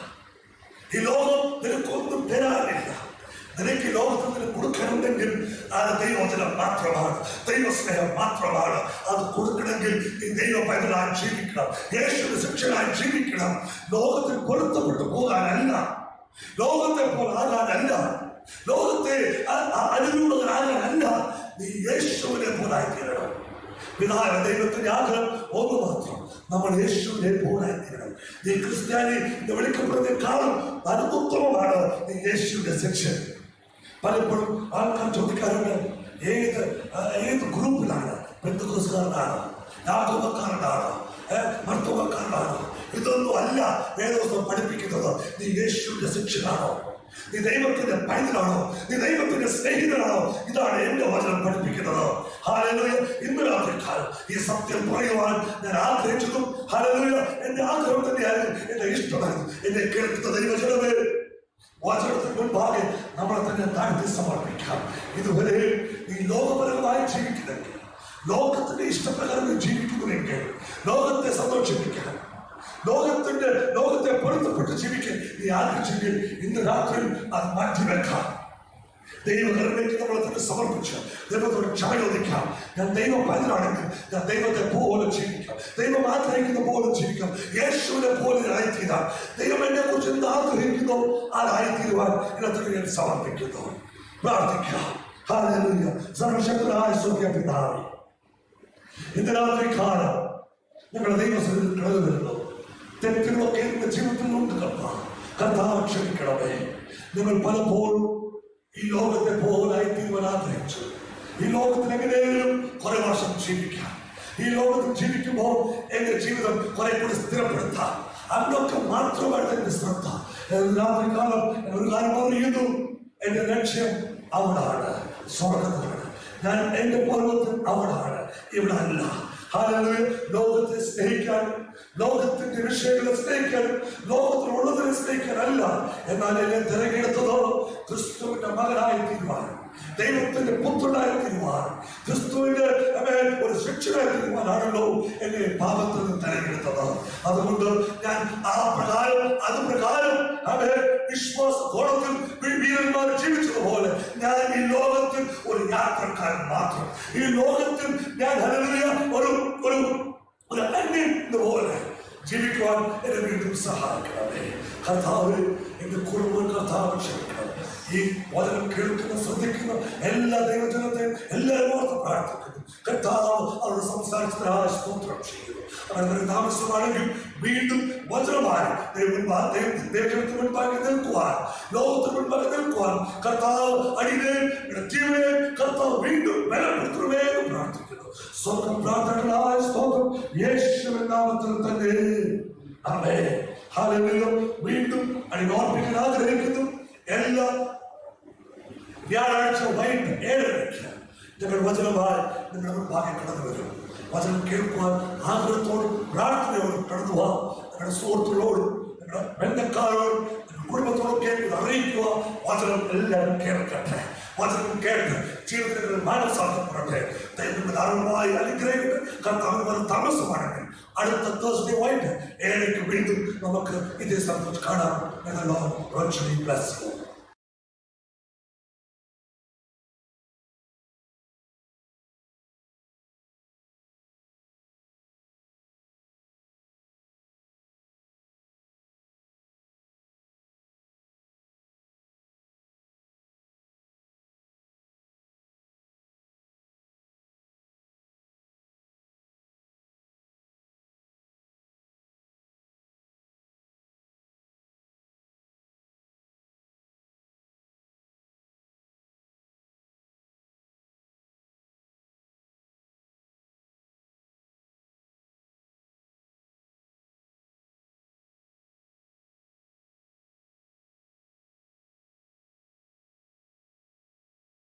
ഈ ലോകം നിനക്കൊന്നും തരാനില്ല. നിനക്ക് ഈ ലോകത്തിൽ നിനക്ക് കൊടുക്കണമെങ്കിൽ അത് ദൈവവചനം മാത്രമാണ്, ദൈവസ്നേഹം മാത്രമാണ്. അത് കൊടുക്കണമെങ്കിൽ നീ ദൈവ പൈതലായി ജീവിക്കണം, യേശുവിന്റെ ശിഷ്യനായി ജീവിക്കണം. ലോകത്തിൽ പൊരുത്തപ്പെട്ടു പോകാനല്ല, ലോകത്തെ പോലെ ആകാനല്ല, ലോകത്തെ അനുരൂപകനാകാനല്ല, നീ യേശുവിനെ പോലായി തീരണം. പിതാവ് ദൈവത്തിന്റെ ആഗ്രഹം ഒന്ന് മാത്രം, നമ്മൾ യേശുവിനെ പോലായി തീരണം. നീ ക്രിസ്ത്യാനി എന്ന് വിളിക്കപ്പെടുന്നതിനേക്കാളും അത് ഉത്തമമാണ് നീ യേശുവിന്റെ ശിഷ്യൻ. പലപ്പോഴും ആൾക്കാർ ചോദിക്കാറുണ്ട്, ഏത് ഗ്രൂപ്പിലാണ്? പെന്തക്കോസ്തുകാരനാണോ, യാക്കോബക്കാരനാണോ, മർത്തോമക്കാരനാണോ? ഇതൊന്നും അല്ല വേദോസ്തം പഠിപ്പിക്കുന്നത്. നീ യേശുവിന്റെ ശിഷ്യനാണോ? നീ ദൈവത്തിന്റെ പൈതലാണോ? നീ ദൈവത്തിന്റെ സ്നേഹിതനാണോ? ഇതാണ് എന്റെ വചനം പഠിപ്പിക്കുന്നത്. ഹല്ലേലൂയ. ഇന്ന് രാത്രിക്കാലം ഈ സത്യം പറയുവാൻ ഞാൻ ആഗ്രഹിച്ചതും ഹല്ലേലൂയ എന്റെ ആഗ്രഹം തന്നെയായിരുന്നു, എന്റെ ഇഷ്ടമായിരുന്നു. എന്നെ കേൾക്കുന്ന ദൈവജനമേ, വചനത്തിന് മുൻപാകെ നമ്മളെ തന്നെ താഴ്ത്തി സമർപ്പിക്കാം. ഇതുവരെ നീ ലോകപരമായി ജീവിക്കുന്നെങ്കിൽ, ലോകത്തിന്റെ ഇഷ്ടപ്രകാരം നീ ജീവിക്കുന്നുവെങ്കിൽ, ലോകത്തെ സന്തോഷിപ്പിക്കാൻ, ലോകത്തെ പൊരുത്തപ്പെട്ട് ജീവിക്കാൻ നീ ആഗ്രഹിച്ചെങ്കിൽ ഇന്ന് രാത്രി അത് മാറ്റിവെക്കാം. ദൈവകരണിലേക്ക് നമ്മളെ തന്നെ സമർപ്പിച്ച് ദൈവത്തോട് ക്ഷമ ചോദിക്കാം. ഞാൻ ദൈവ പൈതലാണെങ്കിൽ ഞാൻ ദൈവത്തെ പോലെ ജീവിക്കാം, ദൈവം ആഗ്രഹിക്കുന്ന പോലെ ജീവിക്കാം, യേശുവിനെ പോലെ ആയിത്തീരാം. ദൈവം എന്നെ കുറിച്ച് എന്ത് ആഗ്രഹിക്കുന്നു അതായിത്തീരുവാൻ ഇന്നത്തെ ഞാൻ സമർപ്പിക്കുന്നു. പ്രാർത്ഥിക്കാം. ഹല്ലേലൂയ. സർവശക്തനായ സ്വർഗ്ഗീയ പിതാവേ, ഇന്ന് രാത്രി കാലം ഞങ്ങളുടെ ദൈവസന്നിധിയിൽ കടന്നു വരുന്നു. തെറ്റുകളൊക്കെ എന്റെ ജീവിതത്തിൽ ഉണ്ട് കർത്താവ്, ക്ഷമിക്കണമേ. നിങ്ങൾ പലപ്പോഴും ഈ ലോകത്തെ പോലായി തീരുവാൻ ആഗ്രഹിച്ചു. ഈ ലോകത്തിൽ എങ്ങനെയും കുറെ വർഷം ജീവിക്കാം, ഈ ലോകത്തിൽ ജീവിക്കുമ്പോൾ എന്റെ ജീവിതം കുറെ കൂടി സ്ഥിരപ്പെടുത്താം, അതിനൊക്കെ മാത്രമായിട്ട് എന്റെ ശ്രദ്ധ. രാത്രികാലം ഒരു കാര്യം അറിയുന്നു, എന്റെ ലക്ഷ്യം അവിടാണ്, സ്വർഗത്തിലാണ്. ഞാൻ എന്റെ പർവ്വതത്തിൽ അവിടാണ്, ഇവിടെ അല്ല. ഹല്ലേലൂയ. ലോകത്തെ സ്നേഹിക്കാൻ, ലോകത്തിന്റെ വിഷയങ്ങളെ സ്നേഹിക്കാൻ, ലോകത്തിലുള്ളതിനെ സ്നേഹിക്കാനല്ല, എന്നാൽ എന്നെ തിരഞ്ഞെടുത്തതോ ക്രിസ്തുവിന്റെ മകനായി തീരുവാൻ, ദൈവത്തിന്റെ പുത്രനായി തീരുവാൻ, ക്രിസ്തുവിന്റെ ഒരു ശിക്ഷനായി തീരുവാനാണല്ലോ എന്നെ പാപത്തിൽ നിന്ന് തിരഞ്ഞെടുത്തത്. അതുകൊണ്ട് ഞാൻ അത് പ്രകാരം വിശ്വാസത്തോളത്തിൽ വീരന്മാർ ജീവിച്ചതുപോലെ ഞാൻ ഈ ലോകത്തിൽ ഒരു യാത്രക്കാരൻ മാത്രം. ഈ ലോകത്തിൽ ഞാൻ ഒരു അന്യൻ പോലെ ജീവിക്കുവാൻ എന്നെ വീണ്ടും സഹായിക്കണമേ. കർത്താവ്, എന്റെ കുടുംബം കർത്താവ് ക്ഷമിക്കണം. ഈ വചനം കേൾക്കുന്ന ശ്രദ്ധിക്കുന്ന എല്ലാ ദൈവജനത്തെയും എല്ലാവരും ഓർത്ത് പ്രാർത്ഥിക്കുന്നു. കർത്താവ് അവരുടെ സംസാരിച്ചതിനായി സ്തോത്രം ചെയ്യുന്നു. അവരുടെ താമസമാണെങ്കിൽ വീണ്ടും വചനമായി ദൈവത്തിന് മുൻപാകെ നിൽക്കുവാൻ, ലോകത്തിന് മുൻപാകെ നിൽക്കുവാൻ കർത്താവ് അടിയനെയും ജീവനെയും കർത്താവ് വീണ്ടും ബലപ്പെടുത്തണമേ എന്ന് പ്രാർത്ഥിക്കുന്നു. സ്വർഗ്ഗം പ്രാർത്ഥനകളായ സ്തോത്രം യേശുവിൻ നാമത്തിൽ തന്നെ. ആമേൻ. ഹല്ലേലൂയ. വീണ്ടും അടിയോർപ്പിക്കാൻ ആഗ്രഹിക്കുന്നു. എല്ലാ വ്യാഴാഴ്ച വൈകിട്ട് 7:30 ഞങ്ങൾ വചനമായി നിങ്ങളുടെ മുൻപാകെ കടന്നു വരും. വചനം കേൾക്കുവാൻ ആഗ്രഹത്തോടും പ്രാർത്ഥനയോടും കടന്നു പോവാം. നിങ്ങളുടെ സുഹൃത്തുക്കളോടും നിങ്ങളുടെ ബന്ധക്കാരോടും നിങ്ങളുടെ കുടുംബത്തോടൊക്കെ അറിയിക്കുക. വചനം എല്ലാവരും കേൾക്കട്ടെ. വചനം കേട്ട് ജീവിതത്തിൽ മാനസാന്തരപ്പെടട്ടെ. ദൈവത്തിന്റെ ധാരാളമായി അനുഗ്രഹിക്കട്ടെ. കർത്താവിന് താമസമാണെങ്കിൽ അടുത്ത തേഴ്സ്ഡേ വൈകിട്ട് 7:00 വീണ്ടും നമുക്ക് ഇതേ സ്ഥലത്ത് കാണാം.